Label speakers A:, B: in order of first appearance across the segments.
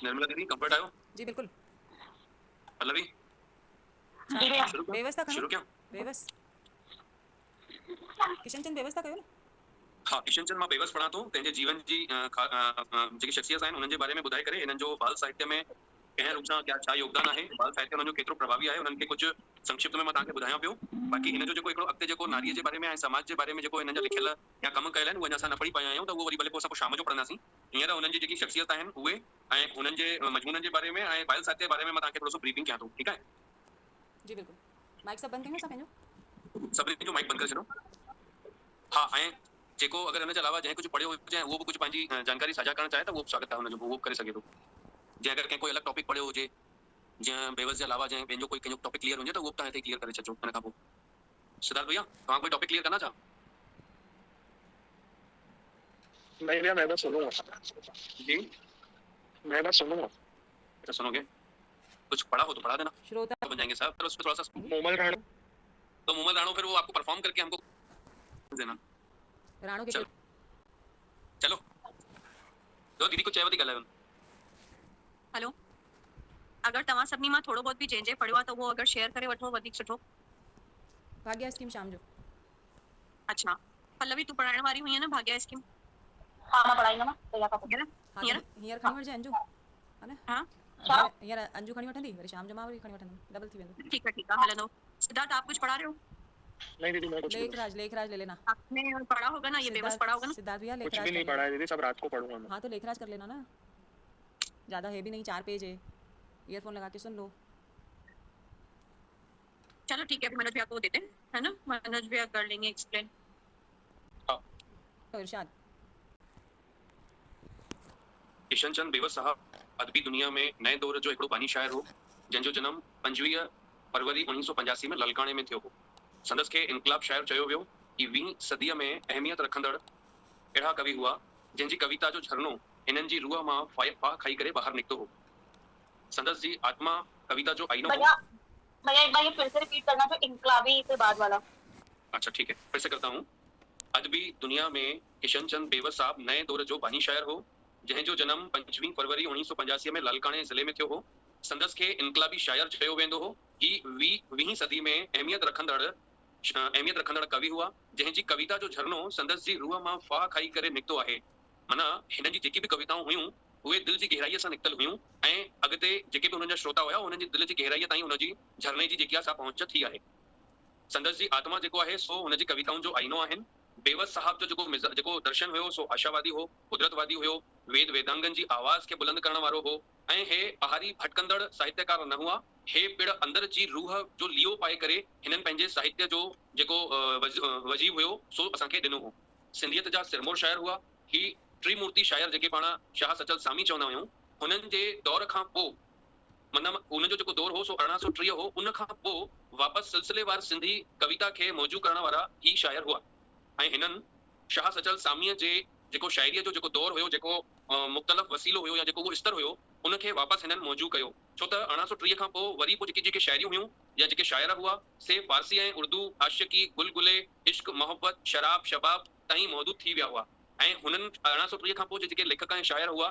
A: निर्मला दीदी कंफर्ट आयो?
B: जी बिल्कुल।
A: पल्लवी
B: व्यवस्था
A: शुरू क्या?
B: व्यवस्था किशन चंद व्यवस्था कयो न।
A: हाँ, किशन चंद मां बेवस पढ़ा तो तेजे जीवन जी जेकी शख्सियत आहिनि उन्हनि जे बारे में ॿुधाए करे हिननि जो बाल साहित्य में कंहिं रूप सां क्या छा योगदान आहे, बाल साहित्य उन्हनि जो केतिरो प्रभावी आहे, उन्हनि खे कुझु संक्षिप्त में मां तव्हांखे ॿुधायां पियो। बाक़ी हिन जो जेको हिकिड़ो अॻिते जेको नारीअ जे बारे में ऐं समाज जे बारे में जेको हिननि जा लिखियल या कम कयल आहिनि उहे असां न पढ़ी पाया आहियूं, त उहो वरी भले पोइ असां शाम जो पढ़ंदासीं। हींअर उन्हनि जी जेकी शख्सियत आहिनि उहे ऐं हुननि जे मजमूननि जे बारे में ऐं बाल साहित्य जे बारे में मां तव्हांखे थोरो सो ब्रीफिंग कयां थो, ठीकु आहे?
B: जी बिल्कुल। माइक सब बंद कयूं असां पंहिंजो?
A: सभिनी जो माइक बंदि करे छॾियो। हा, ऐं जेको अगरि हिन जे अलावा जंहिं कुझु पढ़ियो हुजे उहो बि कुझु पंहिंजी जानकारी साझा करणु चाहे त उहो स्वागत आहे हुनजो, उहो करे सघे थो। जंहिं अगरि कंहिं कोई अलॻि टॉपिक पढ़ियो हुजे, जीअं बेवस जे अलावा जंहिं पंहिंजो कोई कंहिंजो टॉपिक क्लियर हुजे त उहो बि तव्हां हिते क्लियर करे छॾिजो। हिन खां पोइ सिद्धार्थ भैया तव्हां कोई टॉपिक क्लियर करना चाहो?
C: नहीं भैया, मैं बस सुनूंगा
A: जी,
C: मैं बस सुनूंगा।
A: अच्छा सुनोगे? कुछ पढ़ा हो तो पढ़ा देना,
B: श्रोता
A: तो बन जाएंगे साहब। पर उस पर थोड़ा सा
C: मोमल राणा
A: तो मोमल राणो फिर वो आपको परफॉर्म करके हमको देना।
B: राणो के
A: चलो चलो तो दीदी को चयवती ॻाल्हायो।
D: हेलो, अगर तव्हां सभिनी मां थोरो बहुत बि जंहिंजे पढ़ियो आहे त उहो अगरि शेयर करे वठो वधीक सुठो।
B: भाग्य स्कीम शाम जो।
D: अच्छा, पल्लवी तू पढ़ाइण वारी हुई है ना भाग्य स्कीम?
E: हाँ मैं पढ़ाई ना तो या का
D: हींअर
B: हाँ
D: हींअर
B: हींअर खणी वठजे अंजू, है न?
D: हाँ
B: हींअर अंजू खणी वठंदी, वरी शाम जो मां वरी खणी वठंदमि, डबल थी वेंदो।
D: ठीक है हलंदो। सिद्धार्थ आप कुछ पढ़ा रहे हो?
C: नहीं दीदी, मैं कुछ नहीं
B: लेखराज ले लेना।
D: आपने पढ़ा होगा ना, ये बेबस पढ़ा होगा ना?
B: सिद्धार्थ भैया
C: कुछ
B: लेखराज
C: भी नहीं
B: कर
C: पढ़ा है दीदी, सब रात को पढ़ूंगा मैं।
B: लेना। हाँ तो लेखराज कर लेना ना, ज़्यादा है भी नहीं, 4 पेज है, ईयरफोन लगा के सुन लो।
D: चलो ठीक है, अभी मनोज भैया को देते हैं, है ना? मनोज भैया कर लेंगे एक्सप्लेन।
B: तो इरशाद
A: किशन चंद बेवस साहब अदबी दुनिया में नए दौर जो हिकिड़ो बानी शाइर हो, जंहिंजो जनम 25 फरवरी 1985 में ललकाणे में थियो हो। संदसि खे इनकलाब शाइर चयो वियो कि 20 सदीअ में अहमियत रखंदड़ अहिड़ा कवि हुआ जंहिंजी कविता जो झरनो हिननि जी रूह मां फाह खाई करे ॿाहिरि निकितो हो। संदसि जी आत्मा कविता जो आईनो हो।
E: भैया भैया एक बार ये फिर से रिपीट करना, जो इनकलाबी से बाद वाला।
A: अच्छा ठीक है, फिर से करता हूँ। अदबी दुनिया में किशन चंद बेवस साहब नए दौर जो बानी शाइर हो, जंहिंजो जनम 25 फरवरी 1985 में लालकाणे ज़िले में थियो हो। संदसि खे इनकलाबी शाइर चयो वेंदो हो कि 20वीं सदी में अहमियत रखंदड़ कवि हुआ जंहिंजी कविता जो झरनो संदसि जी रूह मां फाह खाई करे निकितो आहे। माना हिन जी जेकी बि कविताऊं हुयूं उहे दिलि जी गहराईअ सां निकितल हुयूं ऐं अॻिते जेके बि हुननि जा श्रोता हुआ उन्हनि जी दिलि जी गहराईअ ताईं हुनजी झरने जी जेकी आहे सा पहुच थी आहे। संदसि जी आत्मा जेको आहे सो हुनजी कविताउनि जो आईनो आहिनि। बेवस साहब जो जेको दर्शन हुयो सो आशावादी हो, कुदरतवादी हुयो, वेद वेदांगन जी आवाज़ खे बुलंद करण वारो हो ऐं हे ॿाहिरी भटकंदड़ साहित्यकार न हुआ। हे पिण अंदर जी रूह जो लियो पाए करे हिननि पंहिंजे साहित्य जो जेको वजीब हुयो सो असांखे ॾिनो हो। सिंधियत जा सिरमौर शाइर हुआ। ही त्रिमूर्ति शाइर जेके पाण शाह सचल सामी चवंदा आहियूं, हुननि जे दौर खां पोइ मतिलबु उनजो जेको दौर हो सो 1830 हो, उन खां पोइ वापसि सिलसिलेवार सिंधी कविता खे मौजू करण वारा ही शाइर हुआ। ऐं हिननि शाह सचल सामीअ जे जेको शाइरीअ जो जेको दौर हुयो, जेको मुख़्तलिफ़ वसीलो हुयो या जेको उहो स्तर हुयो, उनखे वापसि हिननि मौजू कयो। छो त 1830 खां पोइ वरी पोइ जेके शाइरियूं हुयूं या जेके शाइर हुआ से फारसी ऐं उर्दू, आशिकी, गुलगुले, इश्क, मोहब्बत, शराब, शबाब ताईं मौजूद थी विया हुआ। ऐं हुननि 1830 खां पोइ जेके लेखक ऐं शाइर हुआ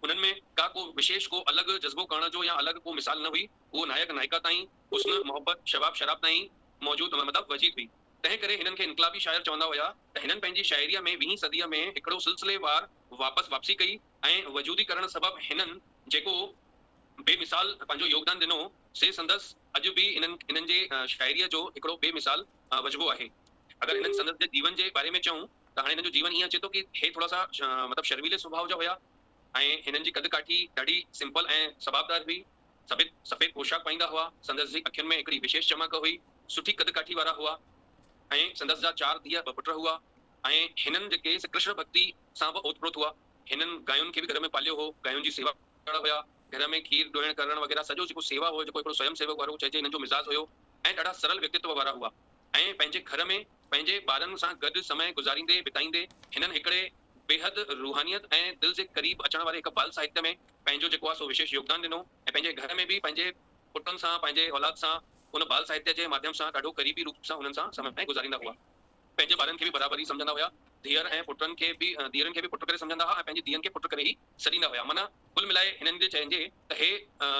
A: उन्हनि में का को विशेष को अलॻि जज़्बो करण जो या अलॻि को मिसाल न हुई। उहो नायक नायिका ताईं, हुस्न, मोहब्बत, शबाब, शराब ताईं मौजूद मतिलबु वजीद हुई। तंहिं करे हिननि खे इनकलाबी शाइर चवंदा हुया त हिननि पंहिंजी शाइरीअ में 20वीं सदीअ में हिकिड़ो सिलसिलेवार वापसी कई ऐं वजूदीकरण सबबु हिननि जेको बेमिसाल पंहिंजो योगदान ॾिनो से संदसि अॼु बि हिननि जे शाइरीअ जो हिकिड़ो बेमिसाल वजबो आहे। अगरि हिननि संदसि जे जीवन जे बारे में चऊं त हाणे हिननि जो जीवन ईअं अचे थो कि हे थोरा सा मतिलबु शर्मीले स्वभाव जा हुया ऐं हिननि जी कद काठी ॾाढी सिंपल ऐं सबाबदार हुई। सफ़ेद पोशाक पाईंदा हुआ। संदसि जी अखियुनि में हिकिड़ी विशेष चमक हुई। सुठी कद काठी वारा हुआ ऐं संदसि जा 4 धीअ 2 पुट हुआ ऐं हिननि जेके कृष्ण भक्ति सां बि ओतप्रोत हुआ। हिननि गायुनि खे बि घर में पालियो हो, गायुनि जी सेवा करण हुया, घर में खीर ॾोइण करण वग़ैरह सॼो जेको सेवा हो, जेको हिकिड़ो स्वयं सेवक वारो चइजे हिननि जो मिज़ाज हुयो ऐं ॾाढा सरल व्यक्तित्व वारा हुआ। ऐं पंहिंजे घर में पंहिंजे ॿारनि सां गॾु समय गुज़ारींदे बिताईंदे हिननि हिकिड़े बेहद रूहानियत ऐं दिलि जे क़रीब अचण वारे हिकु बाल साहित्य में पंहिंजो जेको आहे सो विशेष योगदान ॾिनो ऐं पंहिंजे घर में बि पंहिंजे पुटनि सां, पंहिंजे औलाद सां उन बाल साहित्य जे माध्यम सां ॾाढो क़रीबी रूप सां हुननि सां समय गुज़ारींदा हुआ। पंहिंजे ॿारनि खे बि बराबरी सम्झंदा हुया। धीअर ऐं पुटनि खे बि पुट करे सम्झंदा हुआ ऐं पंहिंजी धीअनि खे पुट करे ई सॾींदा हुया। माना कुल मिलाए हिननि जे चइजे त हे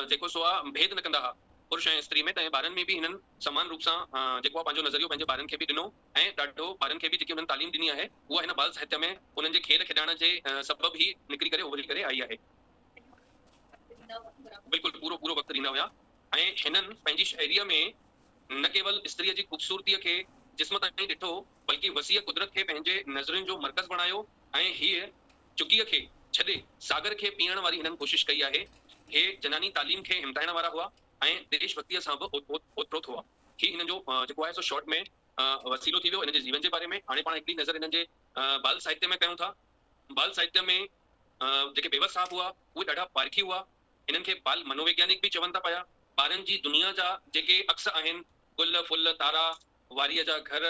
A: जेको सो आहे भेद न कंदा हुआ पुरुष ऐं स्त्री में, त ॿारनि में बि हिननि समान रूप सां जेको आहे पंहिंजो नज़रियो पंहिंजे ॿारनि खे बि ॾिनो ऐं ॾाढो ॿारनि खे बि जेकी हुननि तालीम ॾिनी आहे उहा हिन बाल साहित्य में उन्हनि जे खेल खेॾाइण जे सबबु ई निकिरी करे उभरी करे आई आहे। बिल्कुलु पूरो पूरो वक़्तु ॾींदा हुआ ऐं हिननि पंहिंजी शाइरीअ में न केवल स्त्रीअ जी ख़ूबसूरतीअ खे जिस्म ताईं ॾिठो बल्कि वसीअ कुदरत खे पंहिंजे नज़रुनि जो मर्कज़ बणायो ऐं हीअ चुकीअ खे छॾे सागर खे पीअण वारी हिननि कोशिशि कई आहे। हे जनानी तालीम खे हिमथाइण वारा हुआ ऐं देशभक्तीअ सां बि ओतिप्रोत हुआ। ही हिननि जो जेको आहे सो शॉर्ट में वसीलो थी वियो हिन जे जीवन जे बारे में। हाणे पाण हिकिड़ी नज़र हिननि जे बाल साहित्य में कयूं था। बाल साहित्य में जेके बेवस साहब हुआ उहे ॾाढा पारखी हुआ। हिननि खे बाल मनोवैज्ञानिक बि चवनि था पिया। ॿारनि जी दुनिया जा जेके अक्स आहिनि, गुल फुल तारा, वारीअ जा घर,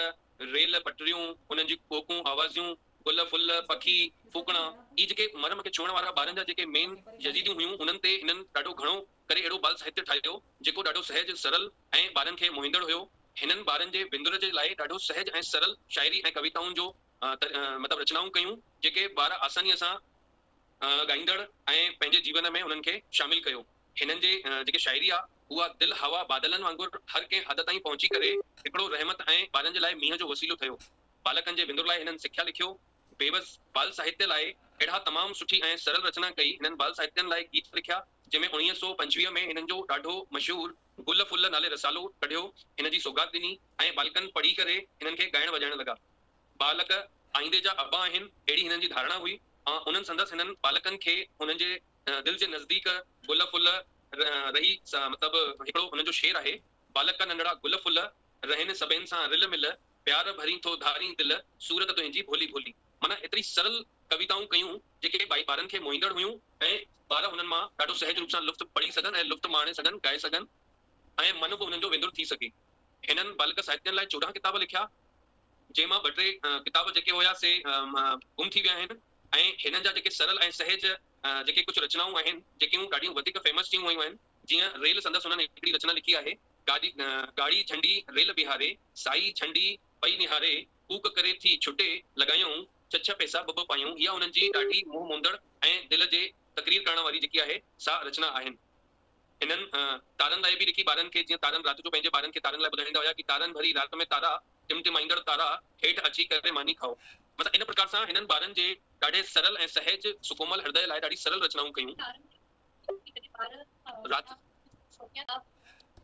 A: रेल पटरियूं, उन्हनि जी कोकूं आवाज़ूं, गुल फुल पखी फूकणा, ई जेके मरम खे छुअण वारा ॿारनि जा जेके मेन यजीदियूं हुयूं उन्हनि ते हिननि ॾाढो घणो करे अहिड़ो बाल साहित्य ठाहियो जेको ॾाढो सहज सरल ऐं ॿारनि खे मोहींदड़ हुयो। हिननि ॿारनि जे विंदुर जे लाइ ॾाढो सहज ऐं सरल शाइरी ऐं कविताउनि जो मतिलबु रचनाऊं कयूं जेके ॿार आसानीअ सां ॻाईंदड़ ऐं पंहिंजे जीवन में उन्हनि खे शामिल कयो। हिननि जे जेके शाइरी आहे उहा दिल हवा बादलनि वांगुरु हर कंहिं हद ताईं पहुची करे हिकिड़ो रहमत ऐं ॿारनि जे लाइ मींहं जो वसीलो ठहियो। बालकनि जे विंदुर लाइ हिननि सिख्या लिखियो। बेवस बाल साहित्य लाइ अहिड़ा तमामु सुठी ऐं सरल रचना कई। हिननि बाल साहित्यनि लाइ गीत लिखिया जंहिंमें 1925 में हिननि जो ॾाढो मशहूरु गुल फुल नाले रसालो कढियो। हिन जी सौगात ॾिनी ऐं बालकनि पढ़ी करे हिननि खे ॻाइण वॼाइण लॻा। बालक आईंदे जा अबा आहिनि अहिड़ी हिननि जी धारणा हुई। उन्हनि संदसि हिननि बालकनि खे हुननि जे दिलि जे नज़दीक गुल फुल रही मतिलबु हिकिड़ो हुननि जो शेर आहे, बालक नंढड़ा गुल फुल रहनि सभिनि सां रिल मिल, प्यार भरी थो धारी दिल, सूरत तुंहिंजी भोली भोली। माना एतिरी सरल कविताऊं कयूं जेके ॿारनि खे मोहींदड़ हुयूं ऐं ॿार हुननि मां ॾाढो सहज रूप सां लुत्फ़ पढ़ी सघनि ऐं लुत्फ़ माणे सघनि, ॻाए सघनि ऐं मन बि हुननि जो विंदुर थी सघे। हिननि बालक साहित्यनि लाइ 14 किताब लिखिया जंहिं मां 2-3 किताब जेके हुया से गुम थी विया आहिनि ऐं हिननि जा जेके सरल ऐं सहज जेके कुझु रचनाऊं आहिनि जेकियूं ॾाढियूं वधीक फेमस थियूं वयूं आहिनि। जीअं रेल संदसि हुननि हिकिड़ी रचना लिखी आहे, गाड़ी झंडी रेल बिहारे, साई झंडी पई निहारे, कूक करे थी छुटे लॻायूं, छह पैसा ॿ पायूं। इहा हुननि जी ॾाढी मुंहुं मोंदड़ ऐं दिल जे तकरीर करण वारी जेकी आहे सा रचना आहिनि। हिननि तारनि लाइ बि लिखी ॿारनि खे, जीअं तारनि राति जो पंहिंजे ॿारनि खे तारनि लाइ ॿुधाईंदा हुया कि तारनि भरी राति में तारा, टिमटिमाईंदड़ तारा, हेठि अची करे मानी खाओ। मतिलबु इन प्रकार सां हिननि ॿारनि जे ॾाढे सरल ऐं सहज सुकोमल हृदय लाइ ॾाढी सरल रचनाऊं कयूं।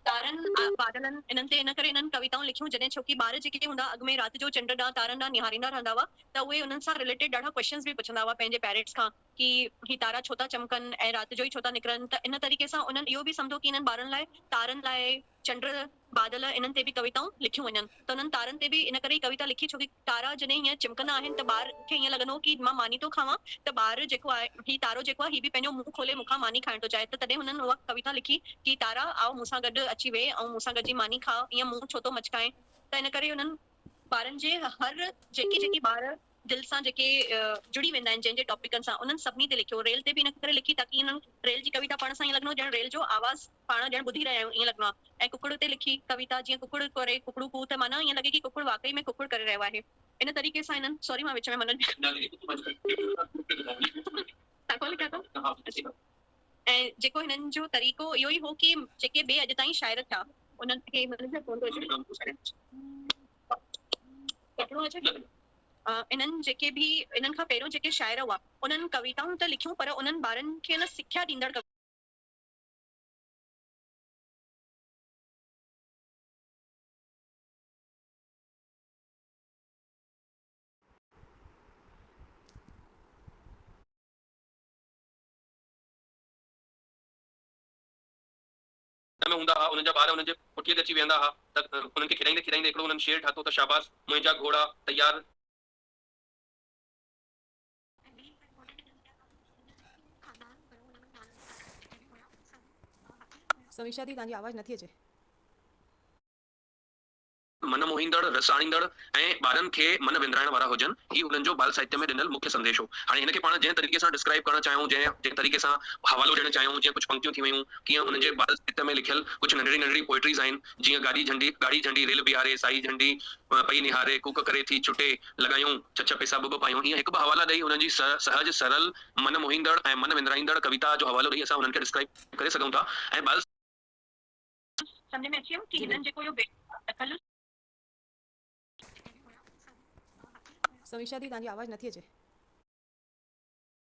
D: तारनि बादलनि इन्हनि ते इन करे इन्हनि कविताऊं लिखियूं जॾहिं छोकी ॿार जेके हूंदा अॻु में राति जो चंड ॾांहुं तारनि ॾांहुं निहारींदा रहंदा हुआ त उहे उन्हनि सां रिलेटेड ॾाढा क्वेश्चन्स बि पुछंदा हुआ पंहिंजे पेरेंट्स खां कि ही तारा छो था चमकनि ऐं राति जो ई छो था निकिरनि। त इन तरीक़े सां उन्हनि इहो बि सम्झो कि इन्हनि ॿारनि लाइ तारनि लाइ, चंड बादल इन्हनि ते बि कविताऊं लिखियूं वञनि। त उन्हनि तारनि ते बि इन करे ई कविता लिखी छोकी तारा जॾहिं हीअं चिमकंदा आहिनि त ॿार खे हीअं लॻंदो कि मां मानी थो खावां, त ॿार जेको आहे ही तारो जेको आहे ही बि पंहिंजो मुंहुं खोले मूंखां मानी खाइण थो चाहे। त तॾहिं हुननि उहा कविता लिखी कि तारा आओ मूंसां गॾु अची वेह ऐं मूंसां गॾिजी मानी खा, ईअं मुंहुं छो थो मचकाए। त इन करे हुननि ॿारनि जे हर जेकी ॿार दिल सां जेके जुड़ी वेंदा आहिनि जंहिंजे टॉपिकनि सां उन्हनि सभिनी ते लिखियो। रेल ते बि इन करे लिखी ताकि इन्हनि रेल जी कविता पढ़ण सां ईअं लॻंदो ॼण रेल जो आवाज़ पाण ॼण ॿुधी रहिया आहियूं ईअं लॻंदो आहे। ऐं कुकड़ ते लिखी कविता, जीअं कुकड़ करे कुकड़ू कू, त माना ईअं लॻे कि कुकड़ वाकई में कुकड़ करे रहियो आहे। इन तरीक़े सां इन्हनि, सॉरी मां विच में मन ऐं जेको हिननि जो तरीक़ो इहो ई हो कि जेके ॿिए अॼु ताईं शाइर थिया उन्हनि खे इन्हनि जेके बि इन्हनि खां पहिरियों जेके शाइर हुआ उन्हनि कविताऊं त लिखियूं पर उन्हनि ॿारनि खे न सिख्या ॾींदड़
A: में हूंदा हुआ। उन्हनि जा ॿार उन्हनि जे पुठीअ ते अची वेहंदा हुआ त उन्हनि खे खिलाईंदे खिलाईंदे हिकिड़ो उन्हनि शेर ठातो त शाबाश मुंहिंजा घोड़ा तयार।
B: समीक्षा दी तव्हांजी आवाज़ नथी अचे।
A: मन मोही मोहींदड़ रस आणींदड़ ऐं ॿारनि खे मन विंदराइण वारा हुजनि, ही उन्हनि जो बाल साहित्य में ॾिनल मुख्य संदेश हो। हाणे हिनखे पाण जंहिं तरीक़े सां डिस्क्राइब करणु चाहियूं, जंहिं तरीक़े सां हवालो ॾियणु चाहियूं, जीअं कुझु पंक्तियूं थी वियूं, कीअं उन्हनि जे बाल साहित्य में लिखियल कुझु नंढड़ी नंढड़ी पोइट्रीज़ आहिनि, जीअं गाड़ी झंडी रेल बिहारे, साई झंडी पई निहारे, कूक करे थी छुटे, लॻायूं छछ पैसा ॿ पायूं, हीअं हिकु ॿ हवाला ॾेई उन्हनि जी सहज सरल मन मोहींदड़ ऐं मन विंदराईंदड़ कविता जो हवालो ॾेई असां उन्हनि खे डिस्क्राइब करे सघूं था। ऐं बाल
D: सम्झ में अची वियो कि हिननि जेको इहो तकल्लुफ़
B: समीक्षा दी तव्हांजी आवाज़ नथी अचे।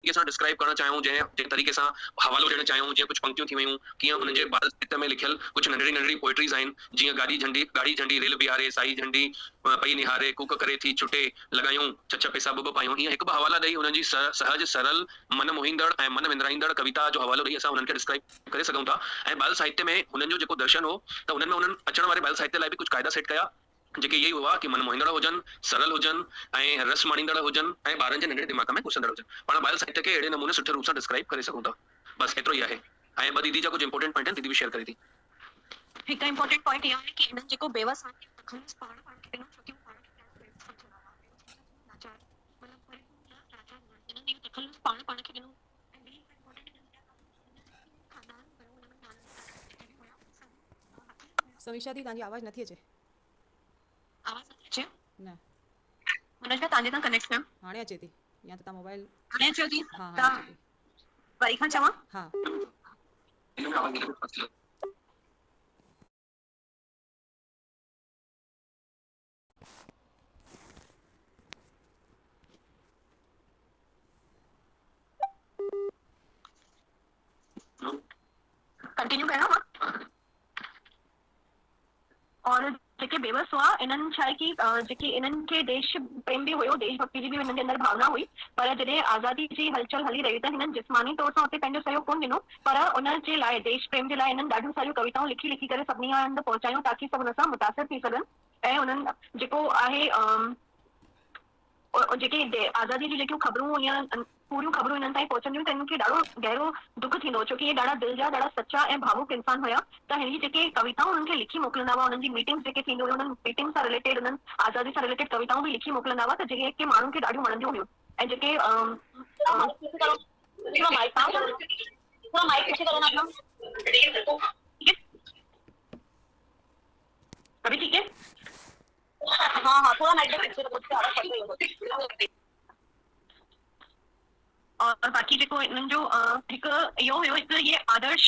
A: तरीक़े सां डिस्क्राइब करणु चाहियूं, जंहिं तरीक़े सां हवालो ॾियणु चाहियूं, जीअं कुझु पंक्तियूं थी वियूं, कीअं उन्हनि जे बाल साहित्य में लिखियल कुझु नंढड़ी नंढड़ी पोइट्रीज़ आहिनि, जीअं गाड़ी झंडी रेल बिहारे, साई झंडी पई निहारे, कूक करे थी छुटे, लॻायूं छछ पैसा ॿ पायूं, हीअं हिकु ॿ हवाला ॾेई उन्हनि जी सहज सरल मन मोहींदड़ ऐं मन विंदराईंदड़ कविता जो हवालो ॾेई असां उन्हनि खे डिस्क्राइब करे सघूं था। ऐं बाल साहित्य में हुननि जो जेको दर्शन हो, त उन्हनि में उन्हनि अचण वारे बाल साहित्य लाइ बि कुझु क़ाइदा सेट कया, जेके इहे हुआ कि मन मोहींदड़ हुजनि, सरल हुजनि ऐं रस माणींदड़ हुजनि ऐं ॿारनि जे नंढड़े दिमाग़ में घुसंदड़ हुजनि। पाण बाल साहित्य खे अहिड़े नमूने सुठे रूप सां डिस्क्राइब करे सघूं था। बस एतिरो ई आहे। ऐं ॿ दीदी जा कुझु इंपॉर्टेंट पॉइंट आहिनि, दीदी बि शेयर करे थी।
D: हिकु इंपॉर्टेंट पॉइंट इहो आहे कि इन्हनि जेको बेवस आहे तकल्लुफ़ पाण खे ॾिनो, छोकी पाण खे लाचार मतिलबु इन्हनि इहो तकल्लुफ़ पाण खे ॾिनो।
B: समीक्षा दी तव्हांजी आवाज़ नथी अचे।
D: आवाज़ नथी अचे
B: न
D: मनोज भाई तव्हांजे सां कनेक्ट कयो।
B: हाणे अचे थी या त तव्हां मोबाइल
D: हाणे अचेव थी?
B: हा
D: त
B: हाणे अचे थी।
D: वरी खां चवां?
B: हा
D: कंटिन्यू कयां मां? और जेके बेवस हुआ इन्हनि छा आहे कि जेके इन्हनि खे देश प्रेम बि हुयो, देशभक्ति जी बि हिननि जे अंदरि भावना हुई, पर जॾहिं आज़ादी जी हलचल हली रही त हिननि जिस्मानी तौर सां हुते पंहिंजो सहयोग कोन ॾिनो, पर उन जे लाइ देश प्रेम जे लाइ हिननि ॾाढियूं सारियूं कविताऊं लिखी लिखी करे सभिनी हंधि पहुचायूं ताकि सभु हुन सां मुतासिर थी सघनि। ऐं उन्हनि जेको आहे जेके आज़ादी जी जेकियूं ख़बरूं या पूरियूं ख़बरूं हिननि ताईं पहुचंदियूं त हिननि खे ॾाढो गहरो दुख थींदो, छोकी इहे ॾाढा दिलि जा ॾाढा सचा ऐं भावुक इंसान हुया। त हिन जी जेके कविताऊं हुननि खे लिखी मोकिलींदा हुआ, हुननि जी मीटिंग्स जेके थींदियूं हुयूं, उन्हनि मीटिंग सां रिलेटेड उन्हनि आज़ादी सां रिलेटेड कविताऊं बि लिखी मोकिलींदा हुआ, त जेके माण्हुनि खे ॾाढियूं वणंदियूं हुयूं। ऐं जेके अभी ठीक है?
E: हाँ थोड़ा माइक पे पीछे रखो।
D: और बाकी जेको इन्हनि जो हिकु इहो हुयो, हिकु ये आदर्श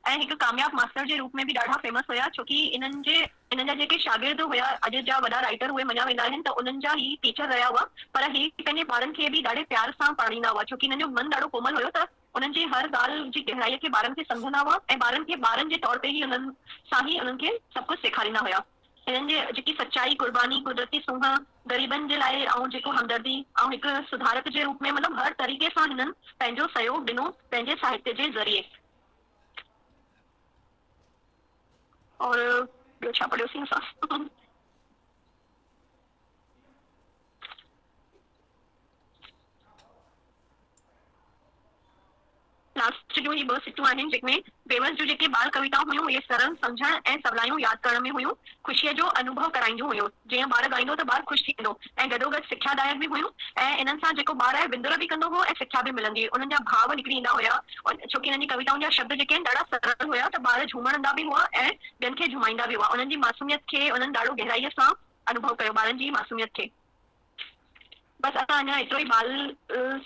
D: ऐं हिकु कामयाब मास्टर जे रूप में बि ॾाढा फेमस हुया, छोकी इन्हनि जा जेके शागिर्द हुया अॼु जा वॾा राइटर उहे मञा वेंदा आहिनि, त उन्हनि जा ही टीचर रहिया हुआ, पर ही पंहिंजे ॿारनि खे बि ॾाढे प्यार सां पढ़ाईंदा हुआ, छोकी हिननि जो मन ॾाढो कोमल हुयो, त उन्हनि जी हर ॻाल्हि जी गहराईअ खे ॿारनि खे सम्झंदा हुआ ऐं ॿारनि खे ॿारनि जे तौर ते ई उन्हनि सां ई उन्हनि खे सभु कुझु सेखारींदा हुया। हिननि जे जेकी सच्चाई, कुर्बानी, कुदरती सूंह, ग़रीबनि जे लाइ ऐं जेको हमदर्दी ऐं हिकु सुधारक जे रूप में मतिलबु हर तरीक़े सां हिननि पंहिंजो सहयोग ॾिनो पंहिंजे साहित्य जे ज़रिए। और ॿियो छा पढ़ियोसीं असां? लास्ट जो ही ॿ सिटूं आहिनि जंहिंमें बेवस जूं जेके बाल कविताऊं हुयूं इहे सरल सम्झण ऐं सवलायूं यादि करण में हुयूं, ख़ुशीअ जो अनुभव कराईंदियूं हुयूं, जीअं ॿार ॻाईंदो त ॿार ख़ुशि थींदो, ऐं गॾोगॾु सिख्यादायक बि हुयूं। ऐं इन्हनि सां जेको ॿार आहे विंदुर बि कंदो हो ऐं सिख्या बि मिलंदी हुई, उन्हनि जा भाव निकिरी ईंदा हुया। छोकी हिननि जी कविताउनि जा शब्द जेके आहिनि ॾाढा सरल हुया, त ॿार झूमणंदा बि हुआ ऐं ॿियनि खे झुमाईंदा बि हुआ। उन्हनि जी मासूमियत खे उन्हनि ॾाढो गहराईअ सां अनुभव कयो, ॿारनि जी मासूमियत खे। बस असां अञा एतिरो ई बाल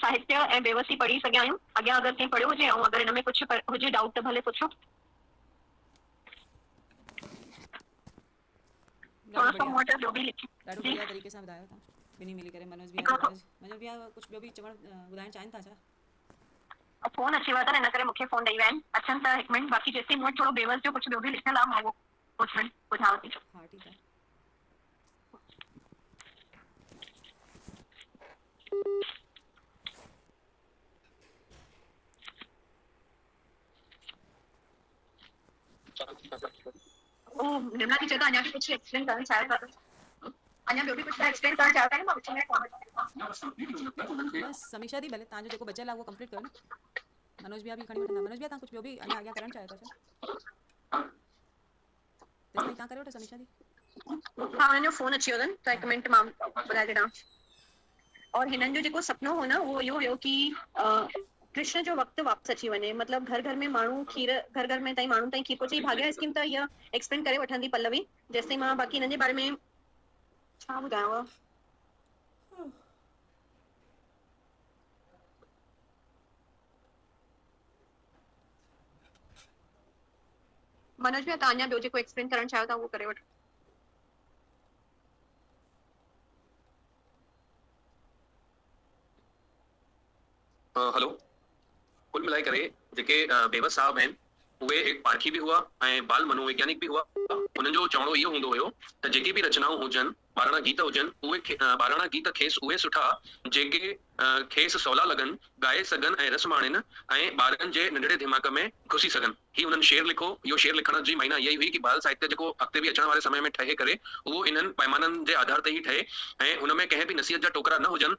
D: साहित्य ऐं बेवसी पढ़ी सघिया आहियूं। अॻियां अगरि कंहिं पढ़ियो हुजे ऐं अगरि हिन में कुझु हुजे डाउट त भले पुछो। थोरो सो मूं वटि ॿियो बि लिखी
B: ॾाढो बढ़िया तरीक़े सां ॿुधायो तव्हां ॿिन्ही मिली करे। मनोज भैया कुझु ॿियो बि ॿुधाइणु चाहिनि था छा?
D: फोन अची वियो आहे त हिन करे मूंखे फोन ॾेई विया आहिनि, अचनि त हिकु मिंट। बाक़ी जेसिताईं मूं वटि थोरो बेवस जो कुझु ॿियो बि लिखियलु आहे, मां उहो कुझु मिंट ॿुधायांव थी।
B: हा ठीकु आहे।
D: निर्मला जी चयो अञा बि कुझु एक्सप्लेन करणु चाहियो था, अञा ॿियो बि कुझु एक्सप्लेन करणु चाहियो था न? मां विच में
B: बस समीक्षा दी भले तव्हांजो जेको बचियल आहे उहो कंप्लीट कयो न। मनोज भैया बि खणी वठंदा। मनोज भैया तव्हां कुझु ॿियो बि अञा अॻियां करणु चाहियो था छा? तेसिताईं तव्हां करे वठो समीक्षा दी।
D: हाँ हुननि जो फोन अची वियो अथनि त हिकु मिंट मां ॿुधाए छॾां। और हिननि जो जेको सुपिनो हो न उहो इहो हुयो कि कृष्ण जो वक़्तु वापसि अची वञे, मतिलबु घर घर में माण्हू खीर घर घर में ताईं माण्हुनि ताईं खीर पहुचे। भाग्य स्कीम त इहा एक्सप्लेन करे वठंदी पल्लवी, जेसिताईं मां बाक़ी हिननि जे बारे में छा ॿुधायांव। मनोज भैया तव्हां अञा ॿियो जेको एक्सप्लेन करणु चाहियो था उहो करे वठो।
A: हेलो, कुल मिलाए करे जेके बेवस साहब आहिनि उहे हिकु पारखी बि हुआ ऐं बाल मनोवैज्ञानिक बि हुआ। उन्हनि जो चवणो इहो हूंदो हुयो त जेके बि रचनाऊं हुजनि, ॿाराणा गीत हुजनि, उहे ॿाराणा गीत खेसि उहे सुठा जेके खेसि सवला लॻनि, ॻाए सघनि ऐं रस माणनि ऐं ॿारनि जे नंढड़े दिमाग़ में घुसी सघनि। ही उन्हनि शेर लिखो। इहो शेर लिखण जी मायना इहा ई हुई कि बाल साहित्य जेको अॻिते बि अचण वारे समय में ठहे करे उहो इन्हनि पैमाननि जे आधार ते ई ठहे ऐं हुन में कंहिं बि नसीहत जा टोकरा न हुजनि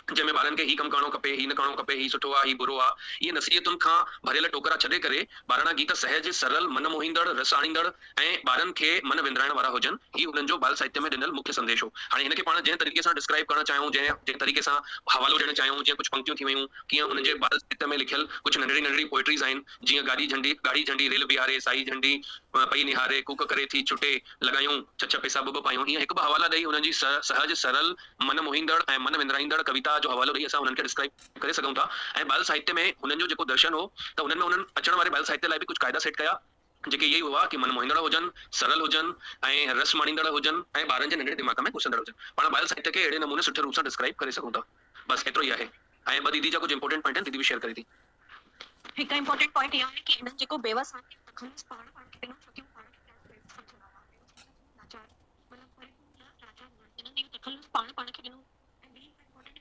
A: जंहिंमें ॿारनि खे ही कमु करणो खपे, ही न करणो खपे, ही सुठो आहे, ही बुरो आहे। इहे नसीहतुनि खां भरियल टोकरा छॾे करे ॿाराणा गीत सहज सरल मन मोहींदड़ रस आणींदड़ ऐं ॿारनि खे मन विंदराइण वारा हुजनि। ही उन्हनि जो बाल साहित्य में ॾिनल मुख्य संदेश हो। हाणे हिनखे पाण जंहिं तरीक़े सां डिस्क्राइब करणु चाहियूं, जंहिं तरीक़े सां हवालो ॾियणु चाहियूं, जीअं कुझु पंक्तियूं थी वयूं, कीअं हुननि जे बाल साहित्य में लिखियल कुझु नंढड़ी नंढड़ी पोइट्रीज़ आहिनि, जीअं गाड़ी झंडी रेल बिहारे, साई झंडी पई निहारे, कूक करे थी छुटे, लॻायूं छछ पैसा ॿ पायूं। हीअं हिकु ॿ हवाला ॾेई हुननि जी सहज सरल मन मोहींदड़ ऐं मन विंदराईंदड़ कविता जो हवालो ॾेई असां हुननि खे डिस्क्राइब करे सघूं था। ऐं बाल साहित्य में हुननि जो जेको दर्शन हो त हुननि में उन्हनि अचण वारे बाल साहित्य लाइ बि कुझु क़ाइदा सेट कया जेके इहे हुआ कि मन मोहींदड़ हुजनि, सरल हुजनि ऐं रस माणींदड़ हुजनि ऐं ॿारनि जे नंढड़े दिमाग़ में घुसंदड़ हुजनि। पाण बाल साहित्य खे अहिड़े नमूने सुठे रूप सां डिस्क्राइब करे सघूं था। बसि एतिरो ई आहे। ऐं ॿ दीदी जा कुझु इंपॉर्टेंट पॉइंट आहिनि, दीदी बि शेयर करे थी।
D: हिकु इंपॉर्टेंट पॉइंट इहो आहे कि हिननि जेको बेवस आहे तखलीस पाण खे ॾिनो, छोकी हू पाण खे सम्झंदा हुआ। लाचार मतिलबु राजा हिननि इहो तखलीस पाण खे ॾिनो। ऐं ॿी इंपॉर्टेंट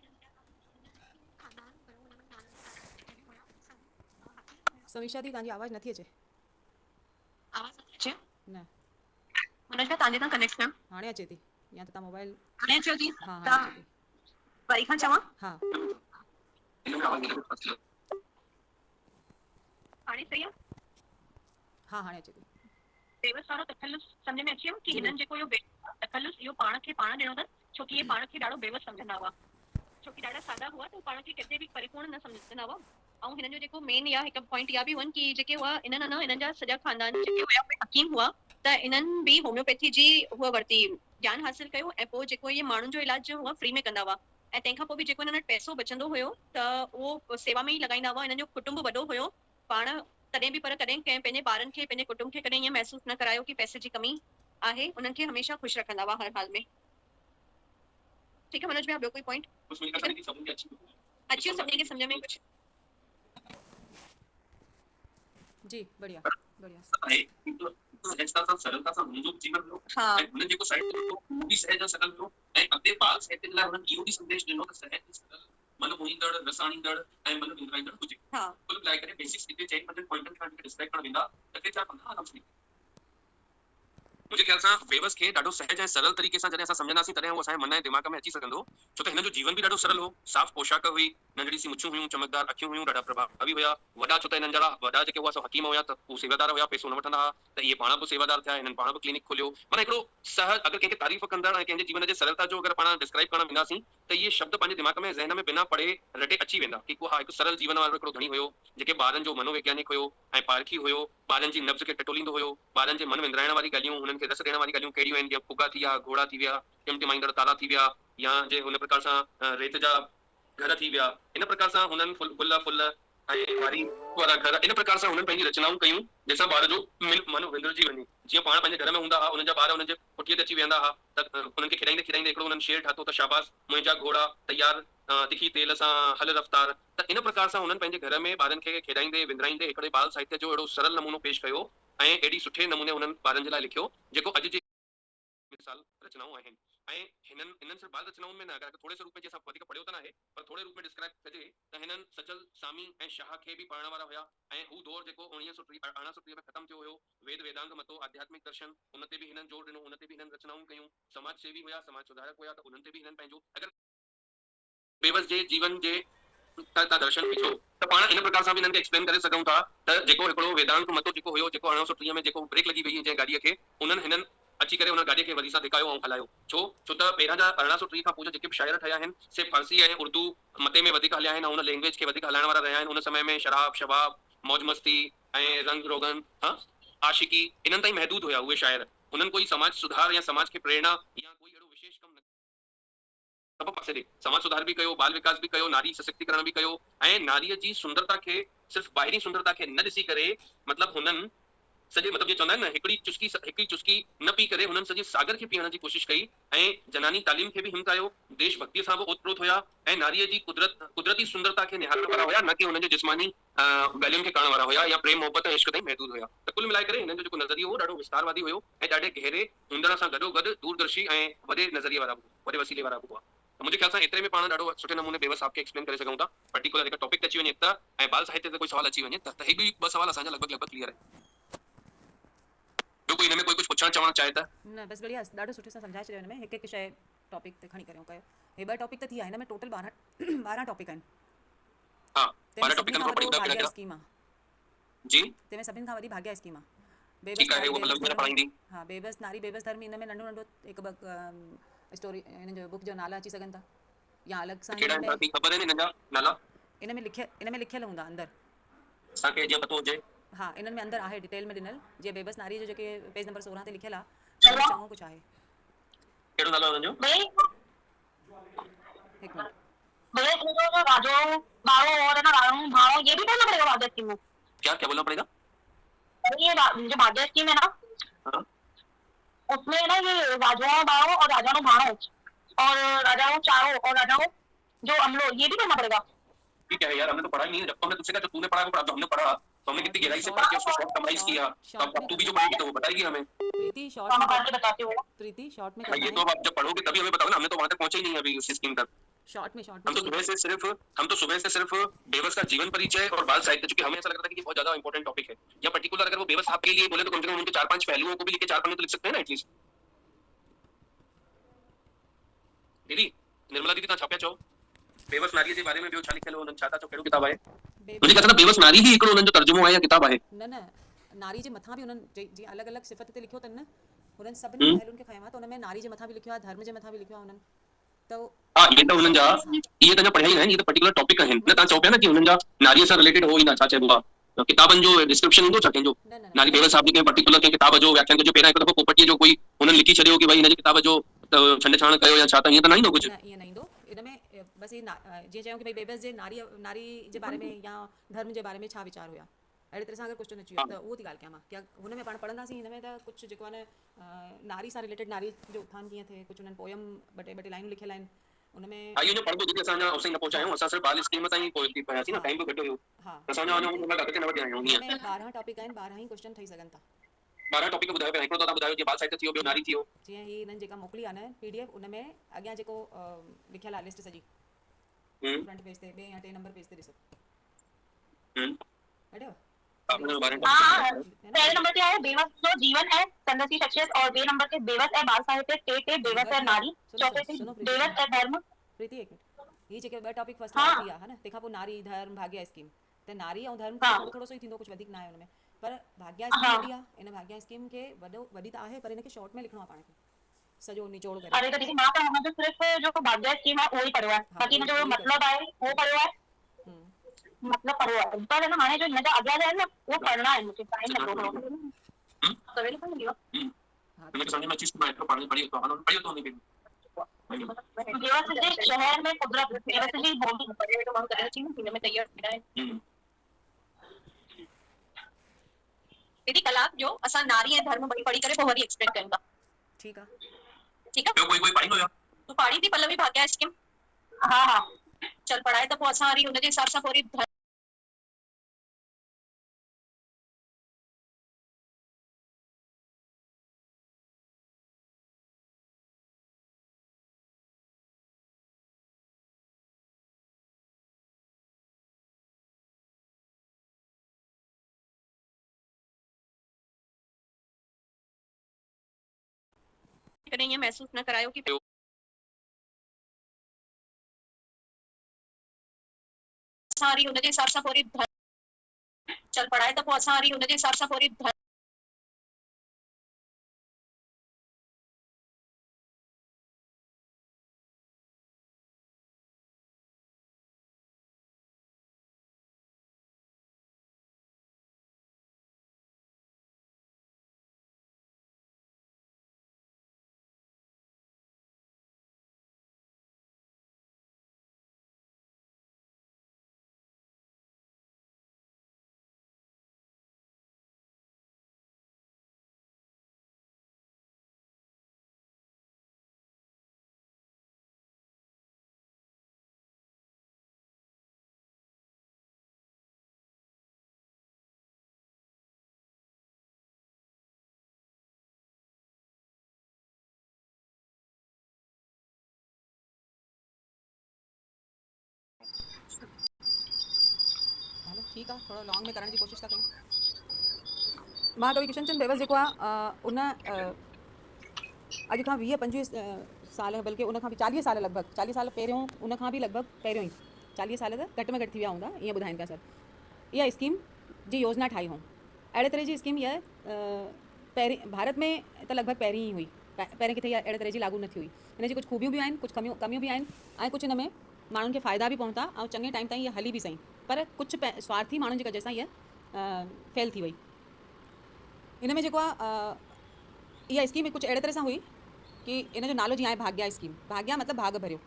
D: खानदान कयो हुन में
B: समीक्षा दी तव्हांजी आवाज़ नथी अचे।
D: आवाज़ नथी अचे
B: न
D: मनोज भैया तव्हांजे तां कनेक्ट कयो।
B: हाणे अचे थी या त तव्हां मोबाइल
D: हाणे अचेव थी?
B: हाँ
D: त
B: हाँ अचे थी।
D: वरी खां चवां?
B: हाँ
D: हाणे सही आहे?
B: हाँ हाणे अचे थी।
D: बेवस वारो तखल्लुस सम्झ में अची वियो कि हिननि जेको इहो तखल्लुस इहो पाण खे पाण ॾिनो अथनि, छोकी इहे पाण खे ॾाढो बेवस सम्झंदा हुआ, छोकी ॾाढा सादा हुआ त पाण खे किथे बि परिपूर्ण न सम्झंदा हुआ। ऐं हिननि जो जेको मेन इहा हिकु पॉइंट इहा बि हुअनि कि जेके हुआ इन्हनि न हिननि जा सॼा खानदान जेके हुया उहे हकीम हुआ, त इन्हनि बि होम्योपैथी जी उहा वरिती, ज्ञान हासिल कयो ऐं पोइ जेको इहे माण्हुनि जो इलाज हुआ फ्री में कंदा हुआ। ऐं तंहिंखां पोइ बि जेको हिननि वटि पैसो बचंदो हुयो त उहो सेवा में ई लॻाईंदा हुआ। हिननि जो कुटुंब वॾो हुयो पाण तॾहिं बि, पर कॾहिं कंहिं पंहिंजे ॿारनि खे पंहिंजे कुटुंब खे कॾहिं ईअं महसूस न करायो कि पैसे जी कमी आहे। उन्हनि खे हमेशह ख़ुशि रखंदा हुआ हर हाल में। ठीकु है मनोज भैया, ॿियो कोई पॉइंट अची वियो सभिनी खे सम्झ में कुझु?
B: जी बढ़िया बढ़िया।
A: सहजता सां सरलता सां हुननि जो जीवन हो
D: हाँ
A: ऐं हुननि जेको साहित्य लिखो उहो बि सहज ऐं सरल हो ऐं अॻिते बाल साहित्य जे लाइ हुननि इहो बि संदेश ॾिनो त सहज सरल मन मोहींदड़ रस आणींदड़ ऐं मन विंदराईंदड़ हुजे।
D: हाँ
A: कुल मिलाए करे बेसिक्स हिते चइनि पंजनि पॉइंटनि खां डिस्क्राइब करणु वेंदा त के 4-15 आराम सां मुंहिंजे ख़्याल सां बेवस खे ॾाढो सहज ऐं सरल तरीक़े सां जॾहिं असां सम्झंदासीं तॾहिं उहो असांजे मन ऐं दिमाग़ में अची सघंदो। छो त हिन जो जीवन बि ॾाढो सरल हो, साफ़ पोशाक हुई, नंढड़ी सी मुछूं हुयूं, चमकदार अखियूं हुयूं, ॾाढा प्रभावी हुआ। वॾा छो त हिननि जहिड़ा वॾा जेके हुआ सो हकीम हुया त उहे सेवादार हुया, पैसो न वठंदा हुआ, त इहे पाण बि सेवादार थिया, हिननि पाण बि क्लिनिक खोलियो। माना हिकिड़ो सहज, अगरि कंहिंखे तारीफ़ कंदड़ ऐं कंहिंजे जीवन जे सरलता जो अगरि पाण डिस्क्राइब करणु वेंदासीं त इहे शब्द पंहिंजे दिमाग़ में ज़हन में बिना पढ़े रटे अची वेंदा कि हा हिकु सरल जीवन वारो हिकिड़ो धणी हुयो जेके ॿारनि जो मनोवैज्ञानिक हुयो ऐं पारखी हुयो, ॿारनि जी नब्ज़ खे टटोलींदो हुयो, ॿारनि जे मन विंदराइण वारी ॻाल्हियूं, हुननि खे रस ॾियण वारी ॻाल्हियूं कहिड़ियूं आहिनि, जीअं फुगा थी विया, घोड़ा थी विया, टिमटिमाईंदड़ तारा थी विया, या जे हुन प्रकार सां रेत जा घर थी विया। इन प्रकार सां हुननि गुल फुल ऐं वारी वारा घर इन प्रकार सां हुननि पंहिंजी रचनाऊं कयूं जंहिंसां ॿार जो मन विंदरजी वञे। जीअं पाण पंहिंजे घर में हूंदा हुआ, हुननि जा ॿार हुननि जे पुठीअ ते अची वेहंदा हुआ त हुननि खे खिलाईंदे खिलाईंदे हिकिड़ो हुननि शेर ठातो त शाबाश मुंहिंजा घोड़ा तयार तिखी तेल सां हल रफ़्तार। त इन प्रकार सां हुननि पंहिंजे घर में ॿारनि खे खिलाईंदे विंदराईंदे हिकिड़े बाल साहित्य जो अहिड़ो सरल नमूनो पेश कयो ऐं एॾी सुठे नमूने हुननि ॿारनि जे लाइ लिखियो जेको अॼु जे मिसाल रचनाऊं आहिनि। ऐं हिननि सिर्फ़ बाल रचनाउनि में न, अगरि थोरे से रूप में जीअं असां वधीक पढ़ियो त न आहे पर थोरे रूप में डिस्क्राइब कजे त हिननि सचल सामी ऐं शाह खे बि पढ़ण वारा हुया। ऐं हू दौर जेको 1930 में ख़तमु थियो हुयो, वेद वेदांग मतो आध्यात्मिक दर्शन, उन ते बि हिननि जोर ॾिनो, उन ते बि हिननि रचनाऊं कयूं। समाज सेवी हुया, समाज सुधारक हुया, त उन्हनि ते बि हिननि पंहिंजो अगरि बेवस जे जीवन जे तव्हां दर्शन ॾिसो त पाण इन प्रकार सां बि हिननि खे एक्सप्लेन करे सघूं था त जेको हिकिड़ो वेदांत मतो जेको हुयो, जेको 1930 में जेको ब्रेक लॻी वई जंहिं गाॾीअ खे, उन्हनि हिननि अची करे हुन गाॾीअ खे वरी सां धिकायो ऐं हलायो। छो त पहिरां जा 1830 खां पोइ जा जेके शाइर ठहिया आहिनि से फारसी ऐं उर्दू मते में वधीक हलिया आहिनि ऐं हुन लैंग्वेज खे वधीक हलाइण वारा रहिया आहिनि। हुन समय में शराब शबाब मौज मस्ती ऐं रंग रोगन आशिकी इन्हनि ताईं महदूद हुया उहे शाइर। हुननि कोई समाज सुधार या समाज खे प्रेरणा या कोई अहिड़ो विशेष कमु न सभु पासे ॾे समाज सुधार बि कयो, बाल विकास बि कयो, नारी सशक्तिकरण बि कयो ऐं नारीअ जी सुंदरता खे सिर्फ़ ॿाहिरी सुंदरता खे न ॾिसी करे मतिलबु हुननि सॼे मतिलबु जीअं चवंदा आहिनि न हिकिड़ी चुस्की न पी करे हुननि सॼे सागर खे पीअण जी कोशिशि कई ऐं जनानी तालीम खे बि हिमथायो, देशभक्तीअ सां बि ओतप्रोत हुया ऐं नारीअ जी कुदरती सुंदरता खे निहारण वारा हुया, न कि हुननि जे जिस्मानी ॻाल्हियुनि खे करण वारा हुया या प्रेम मोहबत ऐं इश्क ताईं महदूद हुया। त कुल मिलाए करे हिननि जो जेको नज़रियो हो ॾाढो विस्तारवादी हुयो ऐं ॾाढे गहरे हूंदड़ सां गॾोगॾु दूरदर्शी ऐं वॾे नज़रिए वारा वॾे वसीले वारा हुआ। त मुंहिंजे ख़्याल सां एतिरे में पाण ॾाढो सुठे नमूने बेवस साहब खे एक्सप्लेन करे सघूं था। पर्टिकुलर हिकु टॉपिक ते अची वञे त ऐं बाल साहित्य ते कोई सवाल अची वञे त हे बि ॿ सवाल असांजा लॻभॻि क्लियर आहे। ॿियो कोई हिन में कोई कुझु पुछणु चवणु चाहे त?
B: न बस बढ़िया, ॾाढो सुठे सां सम्झाए छॾियो। हिन में हिकु हिकु शइ टॉपिक ते खणी करे कयो। हे 2 टॉपिक त थी विया, हिन में टोटल 12 टॉपिक आहिनि।
A: हा,
B: तंहिंमें
A: 12 टॉपिकनि
B: सभिनी
A: खां
B: खां वॾो
A: पढ़ी
B: भाग्य
A: था
B: स्कीम आहे।
A: जी
B: तंहिंमें सभिनि खां वॾी भाग्य स्कीम आहे।
A: ठीकु आहे, उहो मतलब मुझे पढ़ाईंदी।
B: हाँ, बेबस नारी बेबस धर्म, इन में नंढो हिकु स्टोरी इन जो बुक जो नाला अची सघनि था या अलॻि सां
A: कहिड़ा आहिनि तव्हांखे ख़बर आहिनि हिननि जा नाला?
B: इन में लिखियल हूंदा अंदरि।
A: असांखे जीअं पतो हुजे।
B: हाँ, इन्हनि में अंदरि आहे डिटेल में ॾिनल, जीअं बेबस नारी जो जेके पेज नंबर 16 ते लिखियल आहे चङो कुझु आहे।
A: कहिड़ो नालो आहे हुननि जो?
B: हिकु मिनट,
E: भैया जो राजो बारो और है ना राणू भाव ये भी करना पड़ेगा भाग्य स्कीम में?
A: क्या बोलना पड़ेगा?
E: ये जो भाग्य स्कीम है ना,
A: हाँ।
E: उसमें ना ये राजाओं बारो और राजाओं भाणो और राजाओं चारों और राजाओं जो अमलो ये भी करना पड़ेगा।
A: ठीक है यार, हमने तो पढ़ा ही नहीं है। जब तो हमने तुझसे कहा जो तूने पढ़ा वो पढ़ा, जो हमने पढ़ा तो हमने कितनी गहराई से पढ़ के उसको शॉर्ट समराइज किया। अब तू भी जो पढ़ेगी तो वो बताएगी हमें।
B: प्रीति शॉर्ट
E: हम
B: में
E: पढ़ के बताते हो।
B: प्रीति शॉर्ट में
A: ये
B: करना
A: तो
B: है।
A: आप जब पढ़ोगे तभी हमें बताओ ना, हमने तो वहां तक पहुंचे ही नहीं अभी उस स्कीम तक।
B: शॉर्ट में
A: हम तो सुबह से सिर्फ बेबस का जीवन परिचय और बाल साहित्य, क्योंकि हमें ऐसा लगता है कि ये बहुत ज्यादा इंपॉर्टेंट टॉपिक है। या पर्टिकुलर अगर वो बेबस साहब के लिए बोले तो कम से कम उनके 4-5 पहलुओं को भी लिख के 4 पन्ने तो लिख सकते हैं ना एटलीस्ट। दीदी निर्मला दीदी तव्हां छा पिया चओ? बेबस नारीअ जे बारे में ॿियो छा लिखियल हो? हुननि छा था चओ, कहिड़ो किताब आहे? मुंहिंजे ख़्याल सां बेबस नारी ही हिकिड़ो हुननि जो तर्जुमो आहे या किताब आहे?
B: न नारी जे मथां बि हुननि जीअं अलॻि अलॻि सिफ़त ते लिखियो अथनि न, हुननि सभिनी पहलुनि खे खयो आहे। त हुन में नारी जे मथां बि लिखियो आहे, धर्म जे मथां बि लिखियो आहे हुननि। त
A: हाँ, ये तो हुननि जा ये त पढ़िया ई आहिनि, ये तो पर्टिकुलर टॉपिक आहिनि। न तव्हां चओ पिया न कि हुननि जा नारीअ सां रिलेटेड हो ईंदा, छा चइबो आहे, किताबनि जो डिस्क्रिप्शन ईंदो छा कंहिंजो? नारी बेबस साहब जी कंहिं पर्टिकुलर कंहिं किताब जो व्याख्यान जो पहिरां हिकु दफ़ो पोपटीअ जो कोई हुननि लिखी छॾियो कि भाई हिन जी किताब जो छंड छाण कयो या छा, त ईअं त न ईंदो कुझु?
B: न ईअं न ईंदो। इन में बसि जीअं चयूं कि भई बेबस जे नारी जे बारे में या धर्म जे बारे में छा वीचार हुया, अहिड़े तरह सां अगरि क्वेश्चन अची वियो त उहो थी ॻाल्हि कयां मां कि हुन में पाण पढ़ंदासीं। हिन में त कुझु जेको आहे न नारी सां रिलेटेड, नारी जो उत्थान कीअं थिए, कुझु हुननि पोयम ॿ टे लाइनूं लिखियल आहिनि उनमें।
A: हाँ, इहो पढ़बो दीदी, असांजा उसे न पहुचायूं, असां सिर्फ बाल स्कीम ताईं पहुची पियासीं न, टाइम बि घटि हुयो।
B: हाँ,
A: असांजा हुन अॻिते न वधिया आहियूं। हीअं
B: 12 टॉपिक आहिनि, 12 ई क्वेश्चन ठही सघनि था।
A: 12 टॉपिक ॿुधायो पिया, हिकिड़ो त तव्हां ॿुधायो जीअं बाल साहित्य थियो, ॿियो नारी थियो।
B: जीअं ही हिननि जेका मोकिली आहे न PDF, उन में अॻियां जेको लिखियल आहे लिस्ट सॼी फ्रंट पेज ते 2 या 3 नंबर पेज ते ॾिसो। अड़े
E: पहले नंबर पे है बेबस जो जीवन है, संघर्षी शख्सियत, और बे नंबर पे बेबस है बाल साहित्य, टे बेबस है नारी, चौथे पे बेबस है धर्म।
B: प्रीति एक मिनट, ये जेके 2 टॉपिक फर्स्ट थी है ना, तंहिंखां पोइ नारी धर्म भाग्य स्कीम। त नारी ऐं धर्म थोरो सो ई थींदो, कुझु वधीक न आहे हुन में। पर भाग्य स्कीम वॾी आहे, इन भाग्य स्कीम खे वॾी त आहे, पर इनखे शॉर्ट में लिखणो आहे पाण खे, सॼो निचोड़ करे।
E: अरे तो दीदी मां त हुन जो सिर्फ जो भाग्य स्कीम है वही पढ़ियो है, बाकी हिन जो मतलब आहे वो पढ़ियो है, मतलब पढ़ियो है। पर है ना हाणे जो हिन जा अॻियां जा आहिनि न वो पढ़ना है, मुझे टाइम लॻो सवेल पढ़ लियो।
A: मुझे समझ में चीज में पढ़नी पड़ी तो हम पढ़ियो तो नहीं भी
E: बेबस जी शहर में कुदरत, बेबस जी बोली पढ़े तो मां करे थी हिन में तैयार है।
D: दीदी कलाक जो असां नारी ऐं धर्म ॿई पढ़ी करे पोइ वरी एक्सप्लेन कयूं था।
B: ठीक आहे,
D: ठीक आहे।
A: कोई पढ़ी लो या
D: तू पढ़ी थी पल्लवी भाग्य स्कीम?
E: हाँ हाँ
D: चल पढ़ाए त पोइ असां वरी हुन जे हिसाब सां पूरी कॾहिं ईअं महसूस न करायो कि असां वरी हुन जे हिसाब सां पूरी चल पढ़ाए त पोइ असां वरी हुन जे हिसाब सां पूरी
B: ठीकु आहे, थोरो लॉन्ग में करण जी कोशिशि था कयूं। महाकवि किशनचंद बेवस जेको आहे उन अॼु खां 20-25 साल, बल्कि उन खां बि 40 साल, लॻभॻि 40 साल पहिरियों, उन खां बि लॻभॻि पहिरियों ई 40 साल त घटि में घटि थी विया हूंदा, ईअं ॿुधाइनि पिया सर। इहा स्कीम जी योजना ठाही हुई। अहिड़े तरह जी स्कीम इहा पहिरीं भारत में त लॻभॻि पहिरीं ई हुई, पहिरें किथे इहा अहिड़े तरह जी लागू न थी हुई। हिन जी कुझु ख़ूबियूं बि आहिनि, कुझु कमियूं बि आहिनि, ऐं कुझु हिन में माण्हुनि खे फ़ाइदा बि पहुता ऐं चङे टाइम ताईं इहा हली बि सही, पर कुझु स्वार्थी माण्हुनि जी वजह सां इहा फेल थी वई। हिन में जेको आहे इहा स्कीम कुझु अहिड़े तरह सां हुई कि इन जो नालो जीअं आहे भाग्या स्कीम। भाग्या मतिलबु भाग भरियो।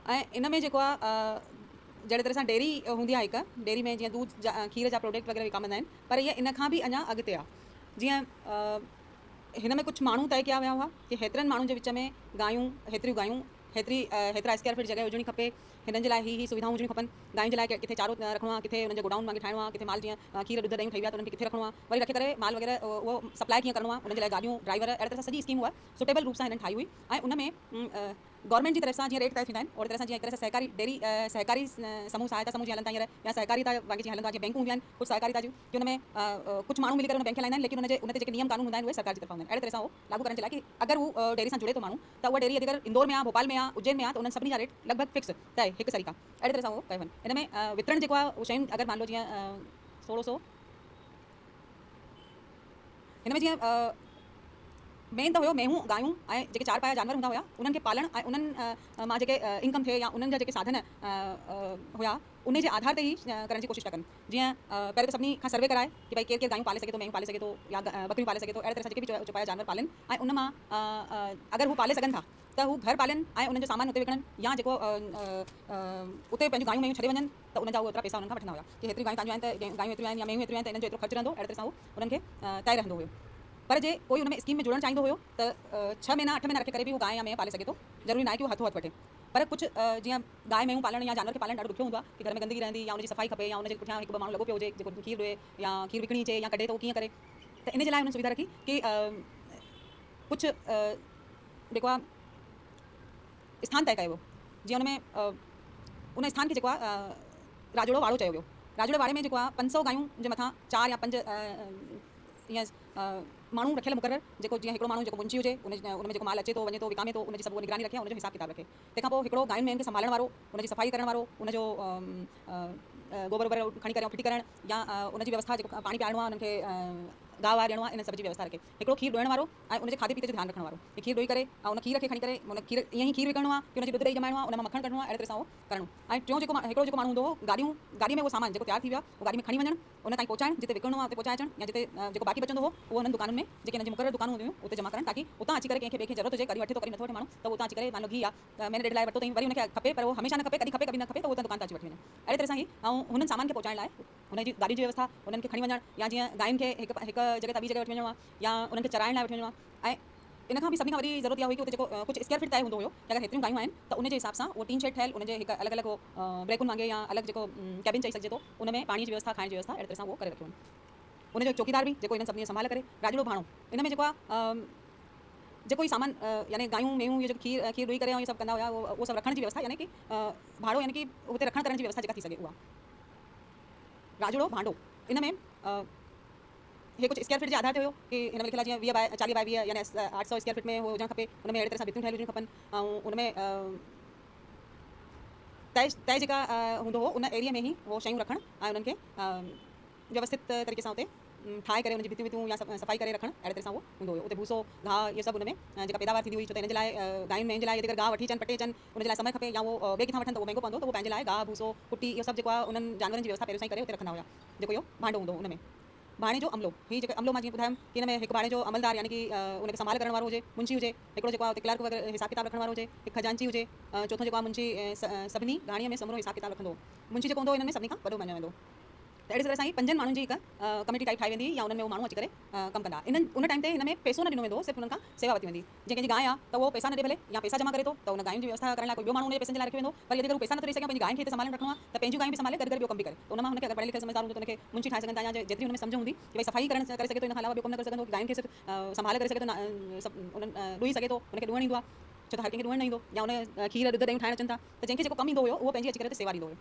B: ऐं इन में जेको आहे जहिड़े तरह सां डेयरी हूंदी आहे, हिकु डेयरी में जीअं दूध खीर जा प्रोडक्ट वग़ैरह विकामंदा आहिनि, पर इहा इन खां बि अञा अॻिते आहे। जीअं हिन में कुझु माण्हू तय कया विया हुआ कि हेतिरनि माण्हुनि जे विच में हेतिरियूं गायूं, हेतिरा स्क्वायर फीट जॻह हुजणी खपे, हिननि जे लाइ ही सुविधाऊं हुजणी खपनि। गांयुनि जे लाइ किथे चारो रखिणो आहे, किथे हुननि जो गोडाउन वांगुरु ठाहिणो आहे, किथे माल जीअं खीर ॾुध ॾही ठही विया त उन्हनि खे किथे रखिणो आहे, वरी रखे करे माल वग़ैरह उहो सप्लाई कीअं करिणो आहे, उनजे लाइ गाॾियूं, ड्राइवर, अहिड़े तरह सां सॼी स्कीम उहा सुटेबल रूप सां हिननि ठाही हुई। ऐं उन में गवर्नमेंट जी तरफ़ सां जीअं रेट तय थींदा आहिनि, ओड़ी तरह सां जीअं हिक तरह सां सहकारी डेयरी सहकारी समूह सहायता समूह जीअं हलंदा हींअर, या सहकारिता वांगुरु जीअं हलंदो आहे, जीअं बैंकूं हूंदियूं आहिनि कुझु सहकारिता जूं, कि हुन में कुझु माण्हू मिली करे उन बैंक हलाईंदा आहिनि, लेकिन उन ते जेके नियम कानून हूंदा आहिनि उहे सरकार जी तरफ़ हूंदा आहिनि। अहिड़े तरह सां उहो लागू करण जे लाइ कि अगरि हू डेयरी सां जुड़े थो माण्हू, त उहा डेयरी अगरि इंदौर में आहे, भोपाल में आहे, उज्जैन में आहे, त उन्हनि सभिनी जा रेट लॻभॻि फिक्स तय हिकु सरीका, अहिड़े तरह सां उहो कयो वञे। हिन में वितरण जेको आहे उहो शयूं अगरि मान लो जीअं थोरो सो हिन में जीअं मेन त हुयो मेहूं, गायूं ऐं जेके चार पाया जानवर हूंदा हुआ, उन्हनि खे पालण ऐं उन्हनि मां जेके इनकम थिए या उन्हनि जा जेके साधन हुआ, उन जे आधार ते ई करण जी कोशिशि था कनि। जीअं पहिरियों त सभिनी खां सर्वे कराए कि भई केरु गायूं पाले सघे थो, मेहूं पाले सघे थो, या बकरियूं पाले सघे थो, अहिड़े तरह सां जेके बि चौपाया जानवर पालनि, ऐं उन मां अगरि हू पाले सघनि था त हू घर पालनि ऐं उन्हनि जो सामान उते विकिणनि, या जेको उते पंहिंजूं गायूं मेहूं छॾे वञनि त उन जा उहे एतिरा पैसा उन्हनि खां वठंदा हुआ कि हेतिरी गायूं तव्हांजूं आहिनि त गायूं एतिरियूं आहिनि या मेहूं एतिरियूं आहिनि त इन्हनि जो एतिरो ख़र्चु रहंदो, अहिड़े तरह सां उहो उन्हनि खे तय रहंदो हुयो। पर जे कोई उन में स्कीम में जुड़णु चाहींदो हुयो त 6 महीना 8 महीना रखे करे बि उहो गाय या मेंह पाले सघे थो, ज़रूरी न आहे कि उहो हथों हथ वठे। पर कुझु जीअं गाय मेहूं पालण या जानवर खे पालण ॾाढो ॾुखियो हूंदो आहे कि घर में गंदगी रहंदी, या उनजी सफ़ाई खपे, या उनजे पुठियां हिकु ॿ माण्हू लॻो पियो हुजे जेको खीर ॾिए या खीर विकिणी अचे या कढे, त उहो कीअं करे। त इन जे लाइ उन्हनि सुविधा रखी कि कुझु जेको आहे स्थान तय कयो वियो, जीअं उन में उन स्थान खे जेको आहे राजोड़ो वाड़ो चयो वियो। राजोड़े वाड़े में जेको आहे 500 गायूं जे मथां 4 या 5 ईअं माण्हू रखियल मुक़ररु, जेको जीअं हिकिड़ो माण्हू जेको मुंशी हुजे, उन में जेको माल अचे थो वञे थो विकामे थो, उनजी सभु निगरानी रखे, उनजो हिसाब किताब रखे। तंहिंखां पोइ हिकिड़ो गायुनि में खे संभालण वारो, उनजी सफ़ाई करण वारो, उनजो गोबर वोबर खणी करे फिटी करण, या उनजी व्यवस्था जेको पाणी पीआरणो आहे, उन्हनि खे गाह वाह ॾियणो आहे, इन सभ जी व्यवस्था रखे। हिकिड़ो खीर ॾोइण वारो ऐं उनजे खाधे पीते जो ध्यानु रखण वारो, कि खीर ॾोई करे ऐं उन खीर खे खणी करे उन खीर ईअं ई खीर विकिणणो आहे कि उनजी ॾुध ॾही जमाइणो आहे, उन मां मखण कढणो आहे, अहिड़े तरह सां उहो करणो। ऐं टियों हिकिड़ो जेको माण्हू हूंदो हो, गाॾी में उहो सामान जेको तयारु थी वियो आहे उहो गाॾी में खणी वञणु, उन ताईं पहुचाइणु, जिते विकिणणो आहे उते पहुचाए अचणु, या जिते जेको बाक़ी बचंदो हो उहो हुननि दुकानुनि में जेके हिननि जी मुक़ररु दुकानूं हूंदियूं उते जमा करणु, ताकि उतां अची करे कंहिंखे ॿिए खे ज़रूरत हुजे, कॾहिं वठे थो कॾहिं नथो वठे माण्हू, त उतां अची करे मान लो घी आहे महीने ॾेढ लाइ वरितो अथई, वरी उनखे खपे पर उहो हमेशह न खपे, कॾहिं खपे कॾहिं न खपे, त उहो दुकान ते अची वठी वञे। अहिड़े तरह सां ई ऐं हुननि सामान खे पहुचाइण लाइ हुनजी गाॾी जी व्यवस्था, उन्हनि खे खणी वञणु, या जीअं गायुनि खे हिकु जॻह तां ॿी जॻह वठी वञणो आहे, या उन्हनि खे चराइण लाइ वठी वञणो आहे। ऐं इन खां बि सभिनी खां वॾी ज़रूरत इहा हुई कि उते जेको कुझु स्क्वायर फीट तय हूंदो हुयो कि अगरि हेतिरियूं गायूं आहिनि त उनजे हिसाब सां उहो टीन शेड ठहियल, उनजे हिकु अलॻि अलॻि ब्रेकुनि वांगुरु या अलॻि जेको कैबिन चई सघिजे थो, उन में पाणी जी व्यवस्था, खाइण जी व्यवस्था, अहिड़े तरह सां उहो करे रखियो वञे। उनजो चौकीदार बि जेको इन्हनि सभिनी संभाले करे, राजोड़ो भाणो, इन में जेको आहे जेको ई सामान यानी गायूं मेहूं इहो जेको खीर ॾोई करे ऐं इहे सभु कंदा हुआ, उहो सभु रखण जी व्यवस्था, यानी कि भाड़ो, यानी कि उते रखण करण जी व्यवस्था जेका थी सघे उहा राजोड़ो भांडो। इन में हे कुझु स्क्वायर फीट जे आधार ते हुयो कि हिन में लिखियलु आहे जीअं 40/20 यानी 800 स्क्वायर फीट में उहो हुजणु खपे, उन में अहिड़े तरह सां भितियूं ठहियल हुजणियूं खपनि, ऐं उन में तय जेका हूंदो हो उन एरिया में ई उहो शयूं रखणु ऐं उन्हनि खे व्यवस्थित तरीक़े सां उते ठाहे करे उनजी भितियूं या सफ़ाई करे रखणु, अहिड़े तरह सां उहो हूंदो हुयो। उते भूसो घाह इहे सभु उन में जेका पैदावार थींदी हुई, छो त हिन जे लाइ गायुनि में जे लाइ अगरि गाह वठी अचनि, पटे अचनि, उन जे लाइ समय खपे, या उहो ॿिए किथां वठनि त उहो महांगो पवंदो, त उहो पंहिंजे लाइ गाह भूसो कुटी इहो सभु जेको आहे उन्हनि जानवरनि जी व्यवस्था पहिरियों सां करे उते रखंदा हुआ, जेको इहो भांडो हूंदो उन में। भाणे जो अमलो, हीअ जेको अमलो मां जीअं ॿुधायमि कि हिन में हिकु भाणे जो अमलदार यानी कि उनखे संभाल करण वारो हुजे, मुंशी हुजे, हिकिड़ो जेको आहे उते क्लर्क वग़ैरह हिसाब किताब रखण वारो हुजे, हिकु खजांची हुजे, चोथों जेको आहे मुंशी सभिनी गाणीअ में समूरो हिसाब किताब रखंदो। मुंशी जेको हूंदो हिन में सभिनी खां वॾो मञियो वेंदो। त अहिड़े तरह सां ई 5 माण्हुनि जी हिकु कमेटी टाइप ठाही वेंदी, या उन में उहो माण्हू अची करे कमु कंदा। उन टाइम ते हिन में पैसो न ॾिनो वेंदो, सिर्फ़ु उन्हनि खां सेवा वरिती वेंदी। जीअं कंहिंजी गांइ आहे त उहो पैसा न ॾे भले, या पैसा जमा करे थो त उन गांयुनि जी व्यवस्था करण लाइ कोई ॿियो माण्हू उन पैसनि जे लाइ रखी वेंदो। पर यदि अगरि पैसा नथो ॾेई सघे, पंहिंजी गांइ खे हिते संभालण रखणो आहे त पंहिंजूं गांइ बि संभाले गॾु ॿियो कमु बि करे, त उन मां हुनखे अगरि पढ़ियल लिखियल समझदार हूंदो त उनखे मुंशी ठाहे सघंदा, या जेतिरी हुन में सम्झ हूंदी कि भई सफ़ाई करे सघे थो, इन खां अलावा ॿियो कमु न करे सघंदो, गांयुनि खे सिर्फ़ु संभाले करे सघे थो, ॾोई सघे थो, उनखे ॾुअणु ईंदो आहे, छो त हर कंहिंखे ॾुअणु न ईंदो, या उन खीर ॾुध ॾही ठाहिण अचनि था, त जंहिंखे जेको कमु ईंदो हुयो उहो पंहिंजी अची करे सेवा ॾींदो हुयो।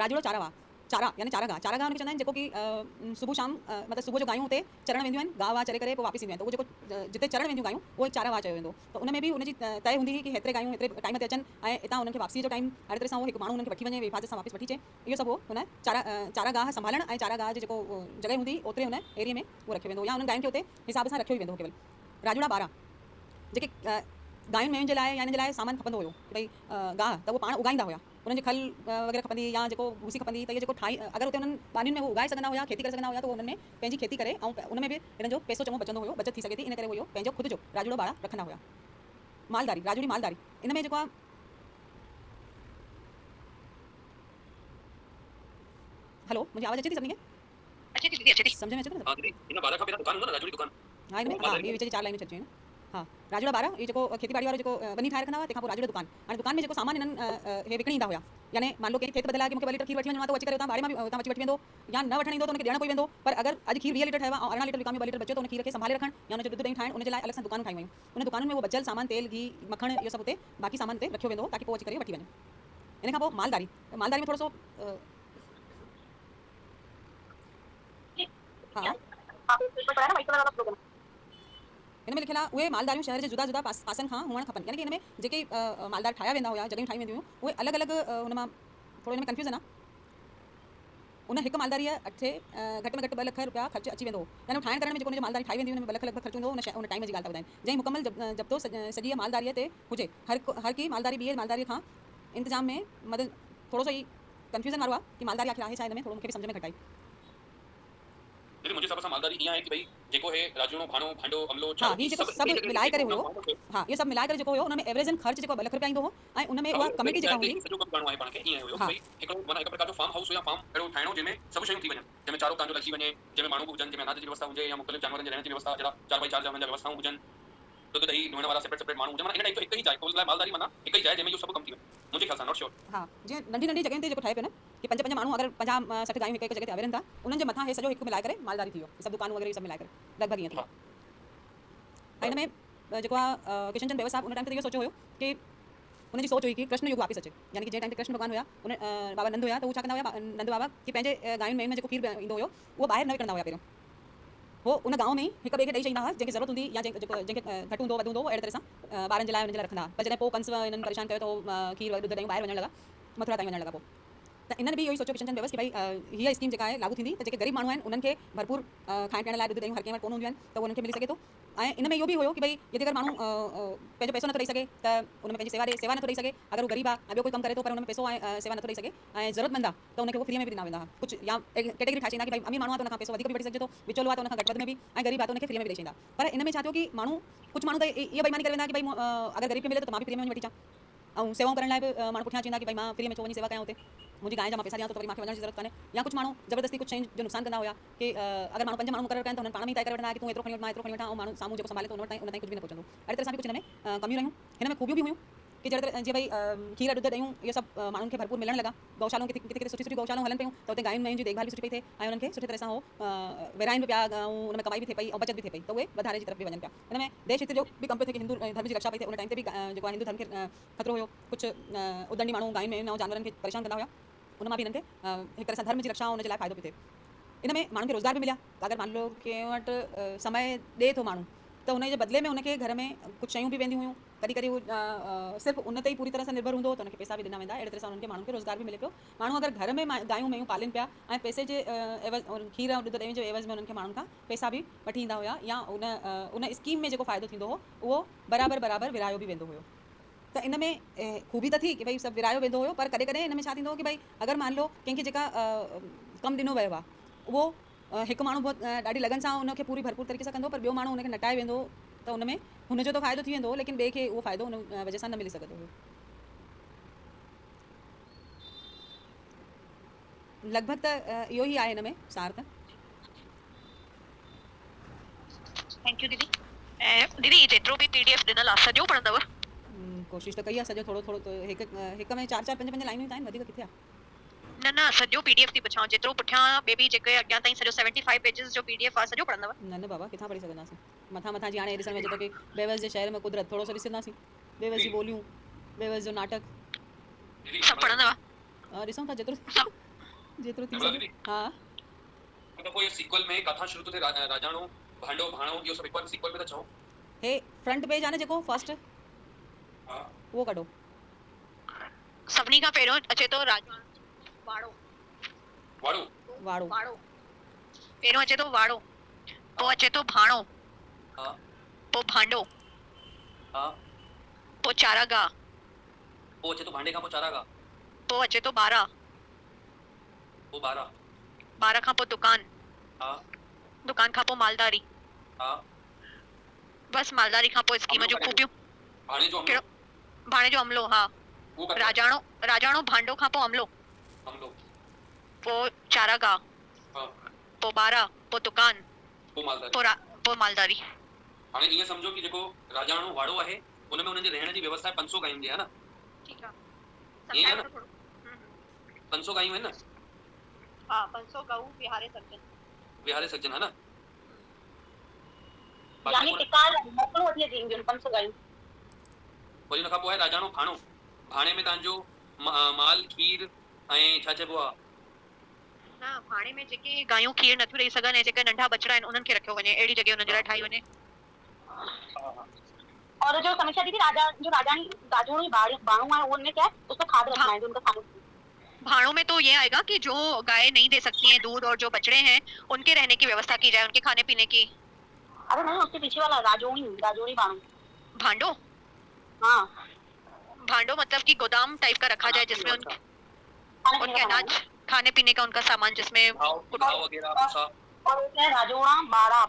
B: राजोड़ो चारवा, चारा यानी चारागाह हुनखे चवंदा आहिनि जेको कि सुबुह शाम मतिलबु सुबुह जो गायूं हुते चरण वेंदियूं आहिनि, गाह वाह चरे करे पोइ वापसि ईंदियूं आहिनि, त उहो जेको जिते चरण वेंदियूं गायूं उहो चारागाह चयो वेंदो। त उन में बि उनजी तय हूंदी हुई कि हेतिरे गायूं हेतिरे टाइम ते अचनि ऐं हितां उन्हनि खे वापसी जो टाइम अहिड़े तरह सां उहो हिकु माण्हू उन्हनि खे वठी वञे, हिफ़ाज़त सां वापसि वठी अचे। इहो सभु हुन चारागाह संभालण ऐं चारागाह जो जेको जॻह हूंदी ओतिरे हुन एरिया में उहो रखियो वेंदो या उन्हनि गायुनि खे उते हिसाब सां रखियो ई वेंदो। केवल राजूड़ा 12 जेके गायुनि मेंहुनि जे लाइ या हिन जे लाइ सामान खपंदो हुयो कि भई गाह त उहो पाण उगाईंदा हुआ, उन्हनि जी खल वग़ैरह खपंदी या जेको भूसी खपंदी, त इहे जेको ठाही अगरि उते उन्हनि बानियुनि में उहो उगाए सघंदा हुआ, खेती करे सघंदा हुआ, त उन्हनि में पंहिंजी खेती करे ऐं उन में बि हिननि जो पैसो चङो बचंदो हुयो, बचत थी सघे थी। इन करे उहो पंहिंजो ख़ुदि जो राजूड़ो 12 रखंदा हुआ। मालदारी राजूड़ी मालदारी इन में जेको आहे हेलो मुंहिंजी आवाज़ अचे थी सभिनी खे?
D: अचे थी दीदी, अचे थी।
B: सम्झ में अचे थो न?
A: हां दीदी इन 12 खां पहिरियों दुकान हूंदो न राजूड़ी दुकान।
B: हाँ इनमें हाँ ये विच जी 4 लाइनूं छॾियूं आहिनि। हाँ राजूड़ा 12 ये जेको खेती बाड़ी वारो जेको बनी ठाहे रखंदा हुआ, तंहिंखां पोइ राजूड़ा दुकान हाणे दुकान में जेको सामान हिननि हे विकिणी ईंदा हुआ। यानी मान लो कंहिं खेत बदिला कि मूंखे 2 लीटर खीर वठी वञिणो आहे, त अची करे उतां बाड़े मां उतां अची वठी वेंदो, या न वठण ईंदो त उनखे ॾियणो पई वेंदो। पर अगरि अॼु खीर 20 लीटर ठहियो आहे ऐं 18 लीटर विकाम में 2 लीटर बचो, त उन खीर खे संभाले रखणु या उनजो ॾुध ॾही ठाहिणु, उन जे लाइ अलॻि सां दुकानूं ठाही वयूं। उन दुकानुनि में उहो बचियल सामान तेल घी मखण इहो सभु उते बाक़ी सामान उते रखियो वेंदो ताकी पोइ अची करे वठी वञे। इन खां पोइ मालदारी में थोरो सो हाँ इन में लिखियल आहे उहे मालदारियूं शहर जे जुदा जुदा पासनि खां हुअणु खपनि। यानी कि हिन में जेके मालदार ठाहिया वेंदा हुआ, जॻहियूं ठाही वेंदियूं हुयूं, उहे अलॻि अलॻि हुन मां थोरो हिन में कंफ्यूजन आहे। उन हिकु मालदारीअ अठे घटि में घटि 2 लख रुपया ख़र्च अची वेंदो। यानी ठाहिण करण में जेको उन मालदारी ठाही वेंदी हुन में 2 लख लॻभॻि ख़र्च हूंदो। उन टाइम जी ॻाल्हि था ॿुधाइनि जंहिं मुकमल जब तो सॼी मालदारीअ ते हुजे। हर की मालदारी ॿी मालदारी खां इंतजाम में मदद थोरो सो ई कंफ्यूजन वारो आहे कि मालदारी आखिर आहे छा। हिन में थोरो मूंखे बि सम्झ में घटि आई।
A: दीदी मुंहिंजे हिसाब सां मालदारी ईअं आहे कि भई जेको हे राजूड़ो भाणो भांडो अमलो
B: हाँ ये जेको सभु मिलाए करे हुयो, हाँ ये सभु मिलाए करे जेको हुयो उन में एवरेजन ख़र्च जेको 2 लख रुपया ईंदो हो ऐं उन में उहा कमेटी जेका हूंदी
A: सॼो कमु करणो आहे पाण खे ईअं हुयो भई हिकिड़ो माना हिकु प्रकार जो फार्म हाउस या फार्म अहिड़ो ठाहिणो जंहिंमें सभु शयूं थी वञनि, जंहिंमें चारो तांजो लॻी वञे, जंहिंमें माण्हू हुजनि, जंहिंमें अनाज जी व्यवस्था हुजे या मुख़्तलिफ़ जानवरनि जे रहण जी व्यवस्था, जहिड़ा 4x4 जा व्यवस्थाऊं हुजनि, ॾुध ॾही ॾुअण वारा सेपरेट माण्हू हुजनि। माना इन हिकु ई जाइ कुल लाइ मालदारी माना हिकु ई जाइ जंहिंमें इहो सभु कमु थी वञे मुंहिंजे ख़्याल सां। नॉट श्योर
B: हाँ जीअं नंढी नंढी जॻहियुनि ते जेको ठाहे पियो न कि 5 माण्हू अगरि 50-60 गायूं हिकु जॻह ते आवेरनि था, उन्हनि जे मथां हे सॼो हिकु मिलाए करे मालदारी थी वियो। सभु दुकानूं वग़ैरह सभु मिलाए करे लॻभॻि ईअं थी। ऐं हिन में जेको आहे किशन चंद बेवर साहब उन टाइम ते इहो सोचियो हुयो कि उनजी सोच हुई कि कृष्ण युग वापसि अचे। यानी कि जंहिं टाइम ते कृष्ण भॻवान हुया उन बाबा नंद हुया, त उहो छा कंदा हुया नंद बाबा कि पंहिंजे गायुनि में जेको खीर ईंदो हुयो उहो ॿाहिरि न विकिणंदा हुया पहिरियों। हो उन गांव में ही हिक ॿिए खे ॾेई छॾींदा हुआ जंहिंखे ज़रूरत हूंदी या जंहिंखे घटि हूंदो वधि हूंदो अहिड़े तरह सां ॿारनि जे लाइ उन जे लाइ रखंदा। पर जॾहिं पोइ कंस हिननि परेशान कयो त खीर ॾुध ॾही ॿाहिरि वञण लॻा, मथुरा ताईं वञण लॻा। पोइ त इन्हनि बि इहो ई सोचियो किशन चंद बेवर कि भई हीअ स्कीम जेका आहे लागू थींदी त जेके ग़रीब माण्हू आहिनि उन्हनि खे भरपूर खाइण पीअण लाइ ॾुध ॾही हर कंहिं वटि कोन हूंदियूं आहिनि, त उन्हनि खे मिली सघे थो। ऐं इन में इहो बि हुयो कि भई यदि अगरि माण्हू पंहिंजो पैसो नथो ॾेई सघे त उन में पंहिंजी सेवा नथो ॾेई सघे। अगरि उहो ग़रीब आहे ऐं ॿियो कोई कमु करे थो पर उन में पैसो ऐं सेवा नथो ॾेई सघे ऐं ज़रूरतमंद आहे, त उनखे उहो फ्री में बि ॾिना वेंदा। कुझु या कैटेगरी ठाहे छॾींदा कि भई अमीर माण्हू आहे त उनखां पैसो वधीक बि वठी सघे थो, विचोलो आहे त उनखां घटि वधि में बि, ऐं ग़रीब आहे त उनखे फ्री में बि ॾेई छॾींदा। पर इन में छा थियो कि माण्हू कुझु माण्हू त इहा बेईमानी करे वेंदा कि भई अगरि ग़रीब खे मिले त मां बि फ्री में वठी अचां। ऐं सेवाऊं करण लाइ बि माण्हू पुठियां अची वेंदा कि भई मां फ्री में छो वञी सेवा कयां हुते, मुंहिंजी गांइ जा मां पैसा ॾियां थो त वरी मूंखे वञण जी ज़रूरत कान्हे। या कुझु माण्हू ज़बरदस्ती कुझु शयुनि जो नुक़सान कंदा हुया कि अगरि माण्हू 5 माण्हू मुक़ररु कनि त हुननि पाण में तय करे वठंदा कि तूं एतिरो खणी वठ मां एतिरो खणी वठां, ऐं माण्हू साम्हूं जेको संभाले थो उन ताईं कुझु बि न पहुचंदो। अहिड़ी तरह सां बि कुझु हिन में कमियूं रहियूं। हिन में खूबियूं बि हुयूं कि जहिड़े तरह जीअं भई खीर ॾुध ॾयूं इहे सभु माण्हुनि खे भरपूर मिलण लॻा। गौशालाऊं किथे किथे सुठी गौशालाऊं हलनि पियूं, त उते गायुनि में जी देखभाल बि सुठी पई थिए ऐं उन्हनि खे सुठी तरह सां हो विराइनि बि पिया, ऐं उन में कमाई बि थिए पई ऐं बचत बि थिए पई, त उहे वधारे जी तरफ़ बि वञनि पिया। हिन में देश हित जो बि कम पियो थिए कि हिंदू धर्म जी रक्षा पई थिए। उन टाइम ते बि जेको आहे हिंदू धर्म खे ख़तरो हुयो। कुझु उदंडी माण्हू गायुनि में ऐं जानवरनि खे परेशान कंदा हुया, उन मां बि हिननि खे हिकु तरह सां धर्म जी रक्षा हुन जे लाइ फ़ाइदो पियो थिए। इन में माण्हुनि खे रोज़गार बि मिलिया। अगरि मान लो कंहिं वटि समय ॾिए थो माण्हू त हुन जे बदिले में उनखे घर में कुझु शयूं बि वेंदियूं हुयूं। कॾहिं कॾहिं उहो सिर्फ़ु उन ते ई पूरी तरह सां निर्भर हूंदो त उनखे पैसा बि ॾिना वेंदा। अहिड़े तरह सां उन्हनि खे माण्हुनि खे रोज़गार बि मिले पियो। माण्हू अगरि घर में गायूं मेंहूं पालनि पिया ऐं पैसे जे खीर ऐं ॾुध ॾही जे एवज़ में उन्हनि खे माण्हुनि खां पैसा बि वठी ईंदा हुया, या उन स्कीम में जेको फ़ाइदो थींदो हो उहो बराबरि विरायो बि वेंदो हुयो। त इन में ख़ूबी त थी कि भई सभु विरायो वेंदो हुयो, पर कॾहिं कॾहिं हिन में छा थींदो हो कि भई अगरि मान लो कंहिंखे जेका कमु ॾिनो वियो आहे उहो हिकु माण्हू बहुत ॾाढी लगन सां उनखे पूरी भरपूर तरीक़े सां कंदो, पर ॿियो माण्हू उनखे नटाए वेंदो, त उन में हुनजो त फ़ाइदो थी वेंदो लेकिन ॿिए खे उहो फ़ाइदो उन वजह सां न मिली सघंदो हुयो। लॻभॻि त इहो ई आहे हिन में सार त।
D: थैंक यू दीदी। ऐं दीदी जेतिरो बि पीडीएफ ॾिनल आहे सॼो पढ़ंदव?
B: कोशिशि त कई आहे सॼो थोरो थोरो हिक में 4-4 5-5 लाइनूं ई आहिनि, वधीक किथे आहे।
D: न सॼो पीडीएफ थी पुछां, जेतिरो पुठियां बेबी जेके अॻियां ताईं सॼो 75 पेजेस जो पीडीएफ आहे सॼो पढ़ंदव?
B: न बाबा किथां पढ़ी सघंदासीं। मथां जी हाणे ॾिसण में अचे थो कि बेवर्स जे शहर में कुदरत थोरो सो ॾिसंदासीं, बेवर्स जी ॿोलियूं, बेवर्स जो नाटक
D: सभु पढ़ंदव?
B: ॾिसूं था जेतिरो जेतिरो थी
A: निर्मला
B: सघे
A: दीदी
B: हा
A: मतलब वो ये सीक्वल में कथा शुरू तो थे राजाणो भांडो भाणो इहो सभु हिकु बार सीक्वल में त चओ
B: हे फ्रंट पेज आहे न जेको फर्स्ट
A: हा
B: उहो कढो
D: सभिनी खां पहिरियों अचे थो राजवाड़ो वाड़ो
A: वाड़ो
B: वाड़ो
D: वाड़ो पहिरियों अचे थो वाड़ो पोइ अचे थो भाणो
A: हा
D: पोइ भांडो
A: हा
D: पोइ चारागाह
A: पोइ अचे तो भांडे खां पोइ चारागाह
D: पोइ अचे थो ॿारह
A: पोइ ॿारहं
D: ॿारहं खां पोइ दुकान
A: हा
D: दुकान खां पोइ मालदारी
A: हा
D: बस मालदारी खां पोइ स्कीम
A: अमलो
D: जूं
A: करे
D: खूबियूं
A: भाणे जो
D: कहिड़ो भाणे जो अमलो हा
A: वो कर
D: राजाणो राजाणो भांडो खां पोइ अमलो
A: अमलो
D: पोइ चारागाह
A: हा
D: पोइ ॿारहं पोइ दुकान
A: पोइ मालदारी
D: पोइ मालदारी
A: हाणे ईअं सम्झो कि जेको राजाणो वाड़ो आहे हुन में हुननि जे रहण जी व्यवस्था आहे 500 गायूं जी है ना
D: ठीकु
A: ईअं आहे
D: आहे
A: न 500 गायूं आहिनि न
D: हा 500 गऊ विहारे
A: विहारे सज्जन है ना
E: यानी टिकाल मोकल वठी अची ईंदियूं 500 गायूं
A: वरी हुन खां पोइ आहे राजाणो भाणो भाणे में तव्हांजो माल खीर ऐं छा चइबो आहे
D: न भाणे में जेके गायूं खीर नथियूं ॾेई सघनि ऐं जेके नंढा बचड़ा आहिनि उन्हनि खे रखियो वञे अहिड़ी जॻह उन्हनि जे लाइ ठाही वञे
E: और जो समीक्षा दीदी राजानी राजोड़ी बाणू है वो उनमें क्या है उसको खाद रखना है जो उनका खाना
D: भाड़ों में तो ये आएगा कि जो गाय नहीं दे सकती हैं दूध और जो बछड़े हैं उनके रहने की व्यवस्था की जाए उनके खाने पीने की
E: अरे नहीं उसके पीछे वाला राजोड़ी बाणू
D: भांडो
E: हाँ
D: भांडो मतलब कि गोदाम टाइप का रखा जाए जिसमें उनके अनाज खाने पीने का उनका सामान जिसमें
A: कुदाव वगैरह भूसा
E: और वो क्या है राजोड़ा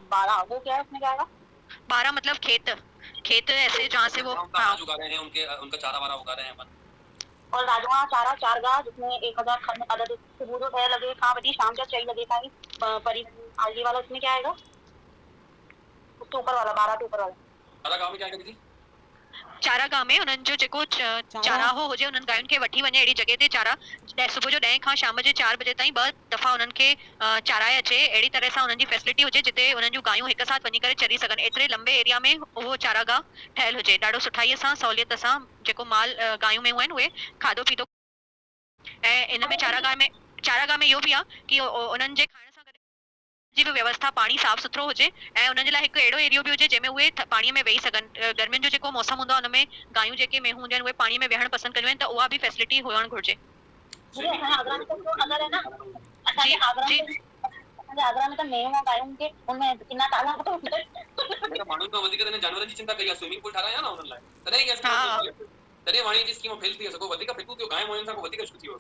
E: बाड़ा वो क्या है उसमें क्या आएगा
D: 12 मतलब खेत ऐसे जहाँ से वो
A: अनाज उगा रहे हैं उनका चारा वारा उगा रहे हैं अपन
E: और राजोड़ा चारा चारगाह जिसमें 1000 खंड अदद सुबह जो 6 लगे कहाँ बजे शाम जो 6 लगे ताई परी आगे वाला उसमें क्या आएगा उसके ऊपर वाला 12 के ऊपर वाला
A: चारा गांव में क्या आएगा दीदी
D: चारागाह में उन्हनि जो जेको चाराहो हुजे उन्हनि गायुनि खे वठी वञे अहिड़ी जॻह ते चारा सुबुह जो 10 खां शाम जे 4 बजे ताईं 2 दफ़ा उन्हनि खे चाराए अचे अहिड़ी तरह सां उन्हनि जी फैसिलिटी हुजे जिते उन्हनि जूं गायूं हिक साथ वञी करे चरी सघनि एतिरे लंबे एरिया में उहो चारागाह ठहियल हुजे ॾाढो सुठाईअ सां सहूलियत सां जेको माल गायूं में आहिनि उहे खाधो पीतो ऐं इन में चारागाह में इहो बि आहे कि उन्हनि जे खाइण सां गॾु जी बि व्यवस्था पाणी साफ़ सुथरो हुजे ऐं उन्हनि जे लाइ हिकु अहिड़ो एरियो बि हुजे जंहिंमें उहे पाणीअ में वेही सघनि गर्मियुनि जो जेको मौसम हूंदो आहे हुन में गायूं जेके मेहूं हूंदियूं आहिनि उहे पाणीअ में वेहणु पसंदि कंदियूं आहिनि त उहा बि फैसिलिटी हुअणु घुरिजे
E: आगरा में तो अगर है ना आगरा में तो मेहूं गायूं के उनमें कितना तालाब तो
A: मेरा माण्हुनि खां वधीक त जानवरनि जी चिंता कई आहे स्विमिंग पूल ठाराया न हुननि लाइ तॾहिं इहा तॾहिं वाणी जी स्कीम फेल थी सघो वधीक फिकू थियो गांइ मोयनि सां को वधीक इशू थी वियो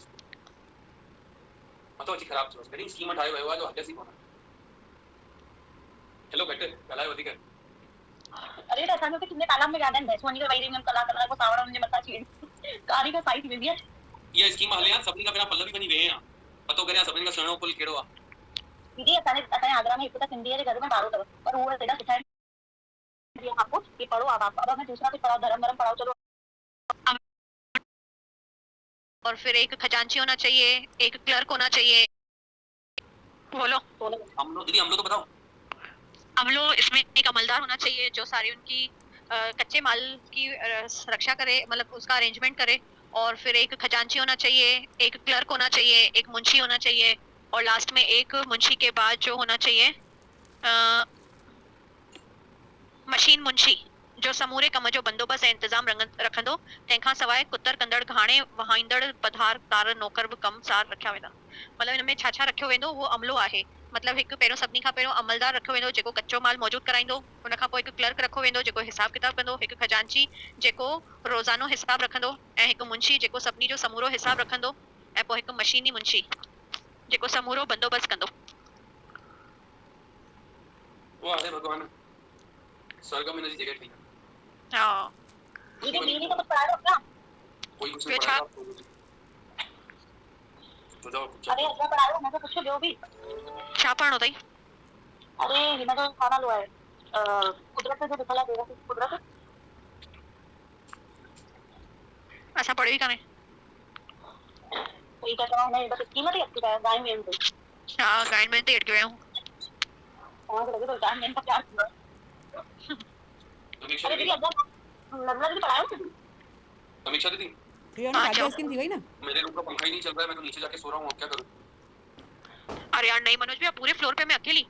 A: मथो अची ख़राब थियो कॾहिं स्कीम ठाहियो वियो आहे जो हक़ सी कोन हेलो घटि ॻाल्हायो वधीक
E: अरे तो असांजो कितने तालाब में ज्यादा भैंस वनी के वही रही हम कला को सावड़ा मुझे मता छी कारी का साइड में भी है
A: इहा स्कीम हले आहे सभिनी खां पहिरियां पल्लवी वञी वेहे आहे पतो करे सभिनी खां सुहिणो पुल कहिड़ो आहे
E: दीदी असांजे आगरा में हिकु त सिंधी जे घर में बारो अथव पर उहो एॾा सुठा आहिनि जीअं आपको कि पढ़ो अब मैं दूसरा कुछ पढ़ाओ धर्म पढ़ाओ चलो
D: और फिर एक खजांची होना चाहिए एक क्लर्क होना चाहिए बोलो
A: अमलो दीदी अमलो तो बताओ
D: अमलो इसमें एक अमलदार होना चाहिए जो सारी उनकी कच्चे माल की रक्षा करे मतलब उसका अरेंजमेंट करे और फिर एक खजांची होना चाहिए एक क्लर्क होना चाहिए एक मुंशी होना चाहिए और लास्ट में एक मुंशी के बाद जो होना चाहिए मशीन मुंशी जो समूरे कम जो बंदोबस्त ऐं इंतजाम रखंदो तंहिंखां सवाइ कुतर कंदड़ घाणे वहाईंदड़ पधार तार नौकर बि कम सार रखिया वेंदा मतलब इन में छा छा रखियो वेंदो उहो अमलो आहे मतलब हिकु पहिरियों सभिनी खां पहिरियों अमलदार रखियो वेंदो जेको कच्चो माल मौजूदु कराईंदो उन खां पोइ हिकु क्लर्क रखियो वेंदो जेको हिसाब किताब कंदो हिकु खजांची जेको रोज़ानो हिसाब रखंदो ऐं हिकु मुंशी जेको सभिनी जो समूरो हिसाब रखंदो ऐं पोइ हिकु मशीनी मुंशी जेको समूरो बंदोबस्त कंदो
A: वो आहे भगवान स्वर्ग में नजी जगह थी
D: हा
E: दीदी दीदी को कुछ पढ़ाओ क्या
A: कोई कुछ
D: ॿियो
A: नहीं
D: छा?
A: पढ़ाएगा तो जाओ
E: अरे अच्छा पढ़ाओ मैं तो कुछ ॿियो बि
D: छा पढ़णो अथई
E: अरे हिन जो छा नालो आहे कुदरत जो दिखला देगा कुदरत
D: असां पढ़ियो ई कान्हे
E: कोई क्या चवां मैं बस कीमत ही अच्छी है गाय में तो
D: हा गाइड में ते अटकी विया आहियूं
E: वहां लगे तो गाय में का क्या
A: समीक्षा
E: अरे
A: दीदी
E: दीदी अगर लगना दीदी पढ़ाओ
A: समीक्षा दीदी
B: प्रिया ने
D: हाँ,
B: राज्य
D: जाओ।
B: स्कीम थी वई ना
A: मेरे रूम का पंखा ही नहीं चल रहा है मैं तो नीचे जाके सो रहा हूँ अब क्या करूँ
D: अरे यार नहीं मनोज भैया, पूरे फ्लोर पे मैं अकेली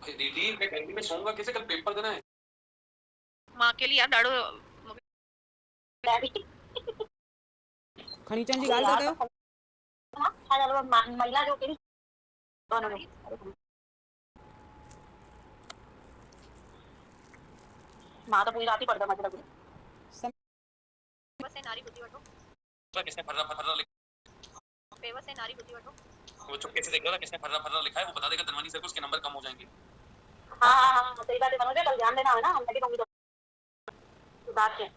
A: अरे दीदी मैं कैंटीन में सोऊंगा कैसे, कल पेपर देना है।
D: मां अकेली यार ॾाढो
B: खणी अचण जी ॻाल्हि था कयो।
E: महिला जो कहिड़ी मां तो पूरी रात ही पढ़दा मतलब
D: बेवस है नारी बुद्धि वठो,
A: किसने फर्रा फर्रा
D: बेवस है नारी बुद्धि वठो।
A: वो चुपके से देख लो ना किसने फर्रा फर्रा लिखा है, वो बता देगा धनवानी सर को, उसके नंबर कम हो जाएंगे।
E: हाँ सही बात है मनोज, कल ध्यान देना है ना, मैं भी कहूंगी तो बात है।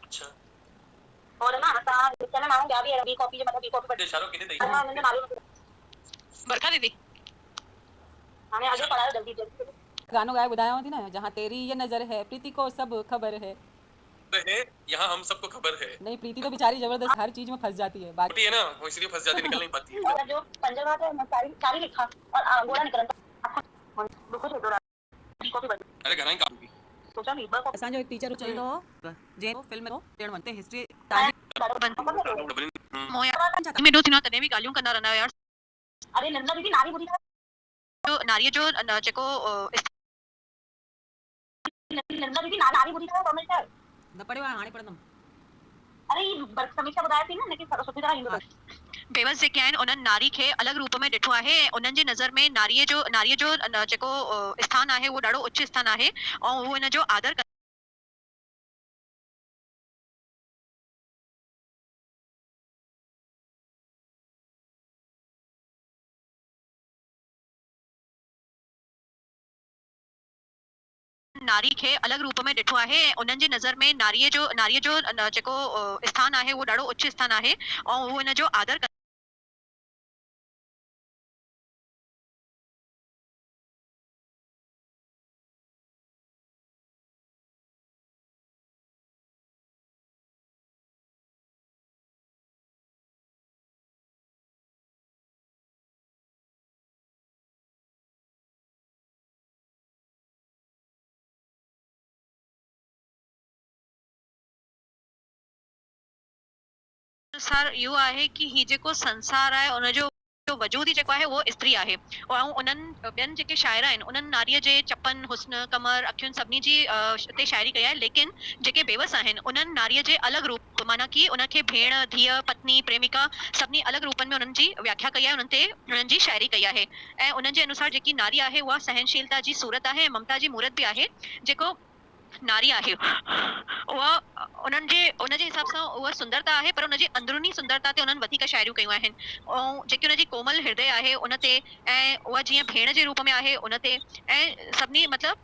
A: अच्छा
E: और ना असां विच में माण्हू ॿिया बि बी कॉपी जे मतलब बी कॉपी पढ़ी
A: इशारो किथे ॾेई
E: असां हुननि जो नालो
D: बरखा दीदी
E: हाणे आगे पढ़ायो जल्दी जल्दी।
B: गानो गाए ॿुधायांव थी न, जहाँ तेरी ये नज़र है प्रीति को सब खबर है।
A: है यहाँ हम सबको खबर है।
B: नहीं, प्रीति तो बेचारी जबरदस्त हर चीज में फंस जाती है। बाकी
A: होती है ना, वो इसलिए फंस जाती, निकल नहीं पाती है।
E: और जो पंजवा है मैं सारी लिखा और गोला निकलता दुखो छो रहा बी कॉपी पढ़ी
A: अरे घर ही काम की
E: सोचा नहीं बस
B: असांजो हिकु टीचर चईंदो हो जे फिल्म में ॾियण वञते हिस्ट्री
D: मोया में डो थिनो तने भी गालियूं कंदा रहंदा यार।
E: अरे नंदा दीदी नारी बुरी
D: जो नारी जो जेको
E: नंदा दीदी नारी बुरी था समीक्षा
B: न पढ़ियो आहे, हाणे पढ़ंदमि।
E: अरे समीक्षा ॿुधाए थी न कि सुठी तरह ईंदो
D: बेवस जेके आहिनि उन्हनि नारी खे अलॻि रूप में ॾिठो आहे। उन्हनि जी नज़र में नारीअ जो जेको स्थान आहे उहो ॾाढो उच्च स्थान आहे ऐं उहो इन जो आदर नारी खे अलॻि रूप में ॾिठो आहे। उन्हनि जी नज़र में नारीअ जो जेको स्थान आहे उहो ॾाढो उच्च स्थान आहे ऐं उहो इन जो आदर अनुसार इहो आहे कि ही जेको संसार आहे उनजो वजूद ई जेको आहे उहो स्त्री आहे ऐं उन्हनि ॿियनि जेके शाइर आहिनि उन्हनि नारीअ जे चपन हुस्न कमर अखियुनि सभिनी जी ते शाइरी कई आहे। लेकिन जेके बेवस आहिनि उन्हनि नारीअ जे अलॻि रूप माना कि उनखे भेण धीअ पत्नी प्रेमिका सभिनी अलॻि रूपनि में उन्हनि जी व्याख्या कई आहे, उन्हनि ते उन्हनि जी शाइरी कई आहे। ऐं उन्हनि जे अनुसार जेकी नारी आहे उहा सहनशीलता जी सूरत आहे, ममता जी मूरत बि आहे। जेको नारी आहे उहा उनजे हिसाब सां उहा सुंदरता आहे, पर उनजी अंदरूनी सुंदरता ते उन्हनि वधीक शाइरियूं कयूं आहिनि ऐं जेकी उनजी कोमल हृदय आहे उन ते ऐं उहा जीअं भेण जे रूप में आहे उन ते ऐं सभिनी मतिलबु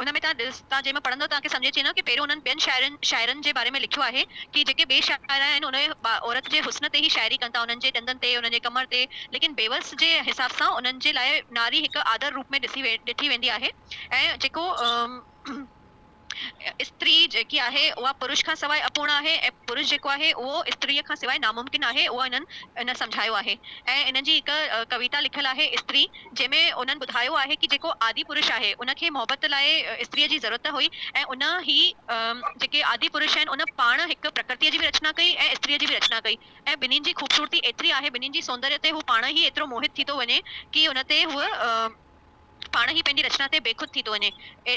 D: उन में तव्हां जंहिंमें पढ़ंदो तव्हांखे सम्झी अची वेंदो कि पहिरियों उन्हनि ॿियनि शाइरनि जे बारे में लिखियो आहे कि जेके ॿिए शाइर आहिनि उन औरत जे हुस्न ते ई शाइरी कनि था, उन्हनि जे ॾंदनि ते उन्हनि जे कमर ते। लेकिन बेवस जे हिसाब सां उन्हनि जे लाइ नारी हिकु आदर रूप में ॾिठी वेंदी आहे ऐं जेको स्त्री जेकी आहे उहा पुरुष खां सवाइ अपूर्ण आहे ऐं पुरुष जेको आहे उहो स्त्रीअ खां सवाइ नामुमकिन आहे, उहा इन सम्झायो आहे। ऐं इन्हनि जी हिकु कविता लिखियलु आहे स्त्री, जंहिंमें उन्हनि ॿुधायो आहे कि जेको आदि पुरुष आहे उनखे मोहबत लाइ स्त्रीअ जी ज़रूरत हुई ऐं उन ही जेके आदि पुरुष आहिनि उन पाण हिकु प्रकृतिअ जी बि रचना कई ऐं स्त्रीअ जी बि रचना कई ऐं ॿिन्हिनि जी ख़ूबसूरती एतिरी आहे, ॿिन्हिनि जी सौंदर्य ते हू पाण ई एतिरो मोहित थी थो वञे कि उन ते हूअ पाण ई पंहिंजी रचना ते बेखुद थी थो वञे।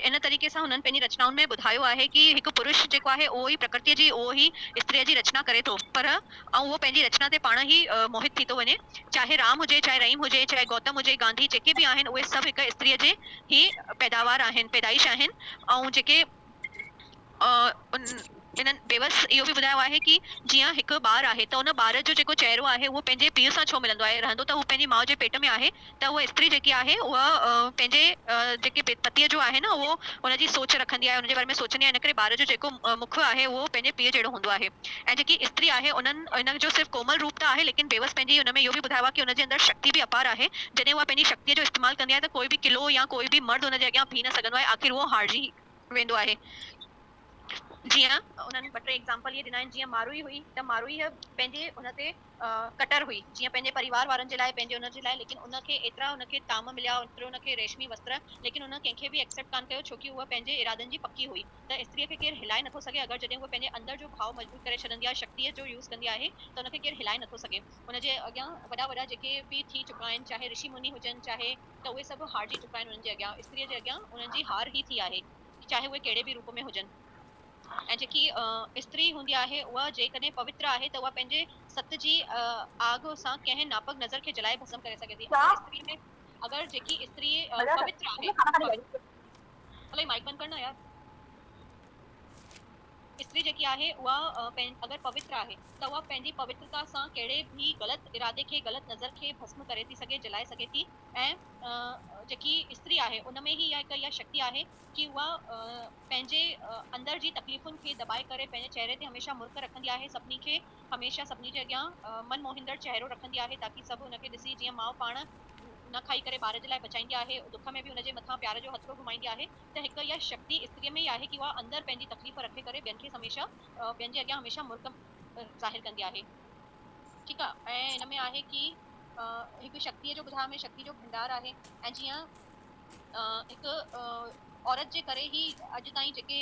D: इन तरीक़े सां हुननि पंहिंजी रचनाउनि में ॿुधायो आहे कि हिकु पुरुष जेको आहे उहो ई प्रकृतिअ जी उहो ई स्त्रीअ जी रचना करे थो, पर ऐं उहो पंहिंजी रचना ते पाण ई मोहित थी थो वञे। चाहे राम हुजे, चाहे रहीम हुजे, चाहे गौतम हुजे, गांधी जेके बि आहिनि उहे सभु हिकु स्त्रीअ जे ई पैदावार आहिनि, पैदाइश आहिनि। ऐं जेके इन्हनि बेवस इहो बि ॿुधायो आहे कि जीअं हिकु ॿारु आहे त उन ॿार जो जेको चहिरो आहे उहो पंहिंजे पीउ सां छो मिलंदो आहे, रहंदो त हू पंहिंजी माउ जे पेट में आहे, त उहा स्त्री जेकी आहे उहा पंहिंजे जेके पतीअ जो आहे न उहो हुनजी सोच रखंदी आहे, हुनजे बारे में सोचंदी आहे, इन करे ॿार जो जेको मुख आहे उहो पंहिंजे पीउ जहिड़ो हूंदो आहे। ऐं जेकी स्त्री आहे उन्हनि इन जो सिर्फ़ु कोमल रूप त आहे, लेकिन बेवस पंहिंजी हुन में इहो बि ॿुधायो आहे कि हुनजे अंदरि शक्ति बि अपार आहे। जॾहिं उहा पंहिंजी शक्तिअ जो इस्तेमालु कंदी आहे त कोई बि किलो या कोई बि मर्द हुनजे अॻियां बीह न सघंदो आहे, आख़िर उहो हारजी वेंदो आहे। जीअं उन्हनि ॿ टे एग्जाम्पल इहे ॾिना आहिनि जीअं मारुई हुई त मारुई पंहिंजे हुन ते कटर हुई जीअं पंहिंजे परिवार वारनि जे लाइ पंहिंजे हुन जे लाइ लेकिन उनखे एतिरा उनखे ताम मिलिया एतिरो उनखे रेशमी वस्त्र लेकिन उन कंहिंखे बि एक्सेप्ट कान कयो छोकी उहा पंहिंजे इरादनि जी पकी हुई त स्त्रीअ खे केरु हिलाए नथो सघे अगरि जॾहिं उहा पंहिंजे अंदर जो भाव मजबूत करे छॾंदी आहे शक्तिअ जो यूज़ कंदी आहे त उनखे केरु हिलाए नथो सघे उनजे अॻियां वॾा वॾा जेके बि थी चुका आहिनि चाहे ऋषि मुनि हुजनि चाहे त उहे सभु हारजी चुका आहिनि उन्हनि जे अॻियां स्त्रीअ जे अॻियां उन्हनि जी हार ई थी आहे चाहे उहे कहिड़े बि रूप में हुजनि ऐं जेकी स्त्री हूंदी आहे उहा जेकॾहिं पवित्र आहे त उहा पंहिंजे सत जी आग सां कंहिं नापक नज़र खे जलाए भस्म करे सघे थी स्त्री में अगर जेकी स्त्री पवित्र आहे अलाए माइक बंद करना यार स्त्री जेकी आहे उहा अगर पवित्र आहे त उहा पंहिंजी पवित्रता सां कहिड़े बि ग़लति इरादे खे ग़लति नज़र खे भस्म करे थी सघे जलाए सघे थी ऐं जेकी स्त्री आहे उन में ई इहा शक्ति आहे कि उहा पंहिंजे अंदर जी तकलीफ़ुनि खे दॿाए करे पंहिंजे चेहरे ते हमेशह मुर्क रखंदी आहे सभिनी खे हमेशह सभिनी जे अॻियां मन मोहिंदड़ चेहरो रखंदी आहे ताकी सभु हुनखे ॾिसी जीअं माउ पाण न खाई करे ॿार जे लाइ बचाईंदी आहे दुख में बि हुनजे मथां प्यार जो हथड़ो घुमाईंदी आहे त हिकु इहा शक्ति स्त्रीअ में ई आहे कि उहा अंदरि पंहिंजी तकलीफ़ रखे करे ॿियनि खे हमेशह ॿियनि जे अॻियां हमेशह मुर्क ज़ाहिर कंदी आहे ठीकु आहे ऐं हिन में आहे कि हिकु शक्तिअ जो ॿुधायो में शक्ति जो भंडार आहे ऐं जीअं हिकु औरत जे करे ई अॼु ताईं जेके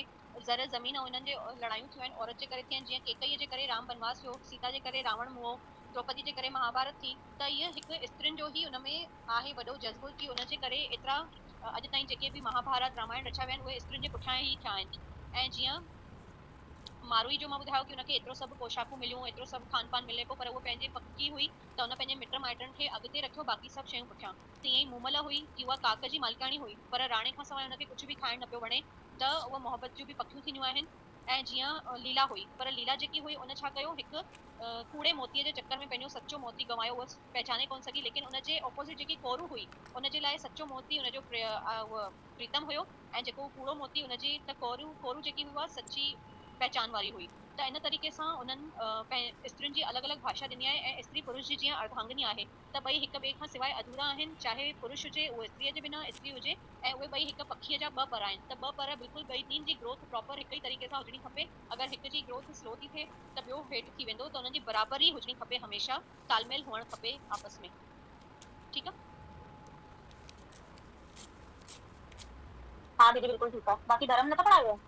D: ज़र ज़मीन उन्हनि जे लड़ायूं थियूं आहिनि औरत जे करे थियूं आहिनि जीअं केकईअ जे करे राम वनवास थियो सीता जे करे रावण मुओ द्रौपदी जे करे महाभारत थी त इहे हिकु स्त्रियुनि जो ई उनमें आहे वॾो जज़्बो कि उनजे करे एतिरा अॼु ताईं जेके बि महाभारत रामायण रचिया विया आहिनि उहे स्त्रियुनि जे पुठियां ई थिया आहिनि ऐं जीअं मारुई जो मां ॿुधायो कि उनखे एतिरो सभु पोशाकूं मिलियूं एतिरो सभु खान पान मिले पियो पर उहो पंहिंजे पकी हुई त उन पंहिंजे मिट माइटनि खे अॻिते रखियो बाक़ी सभु शयूं पुठियां तीअं ई मूमल हुई कि उहा काक जी मालिकाणी हुई पर राणे खां सवाइ उनखे कुझु बि खाइणु न पियो वणे त उहा मोहबत जूं बि पखियूं थींदियूं आहिनि ऐं जीअं लीला हुई पर लीला जेकी हुई उन छा कयो हिकु कूड़े मोतीअ जे चक्कर में पंहिंजो सचो मोती गवायो उहा पहचाने कोन सघी लेकिन उनजे ऑपोज़िट जेकी कोरू हुई उनजे लाइ सचो मोती उनजो प्रीतम हुयो ऐं जेको कूड़ो मोती उनजी त कोरू जेकी हुई उहा सची पहचान वारी हुई त इन तरीक़े सां उन्हनि स्त्रियुनि जी अलॻि अलॻि भाषा ॾिनी आहे ऐं स्त्री पुरुष जी जीअं अर्धांगिनी आहे त ॿई हिक ॿिए खां सवाइ अधूरा आहिनि चाहे पुरुष हुजे उहो स्त्रीअ जे बिना स्त्री हुजे ऐं उहे ॿई हिक पखीअ जा ॿ पर आहिनि त ॿ पर बिल्कुलु ॿई ॿिनि जी ग्रोथ प्रॉपर हिक ई तरीक़े सां हुजणी खपे अगरि हिक जी ग्रोथ स्लो थी थिए त ॿियो हेठि थी वेंदो त उन्हनि जी बराबरी हुजणी खपे हमेशह तालमेल हुअणु खपे आपस में ठीकु आहे
E: हाँ दीदी बिल्कुल ठीक है बाकी धर्म न तो पढ़ायो है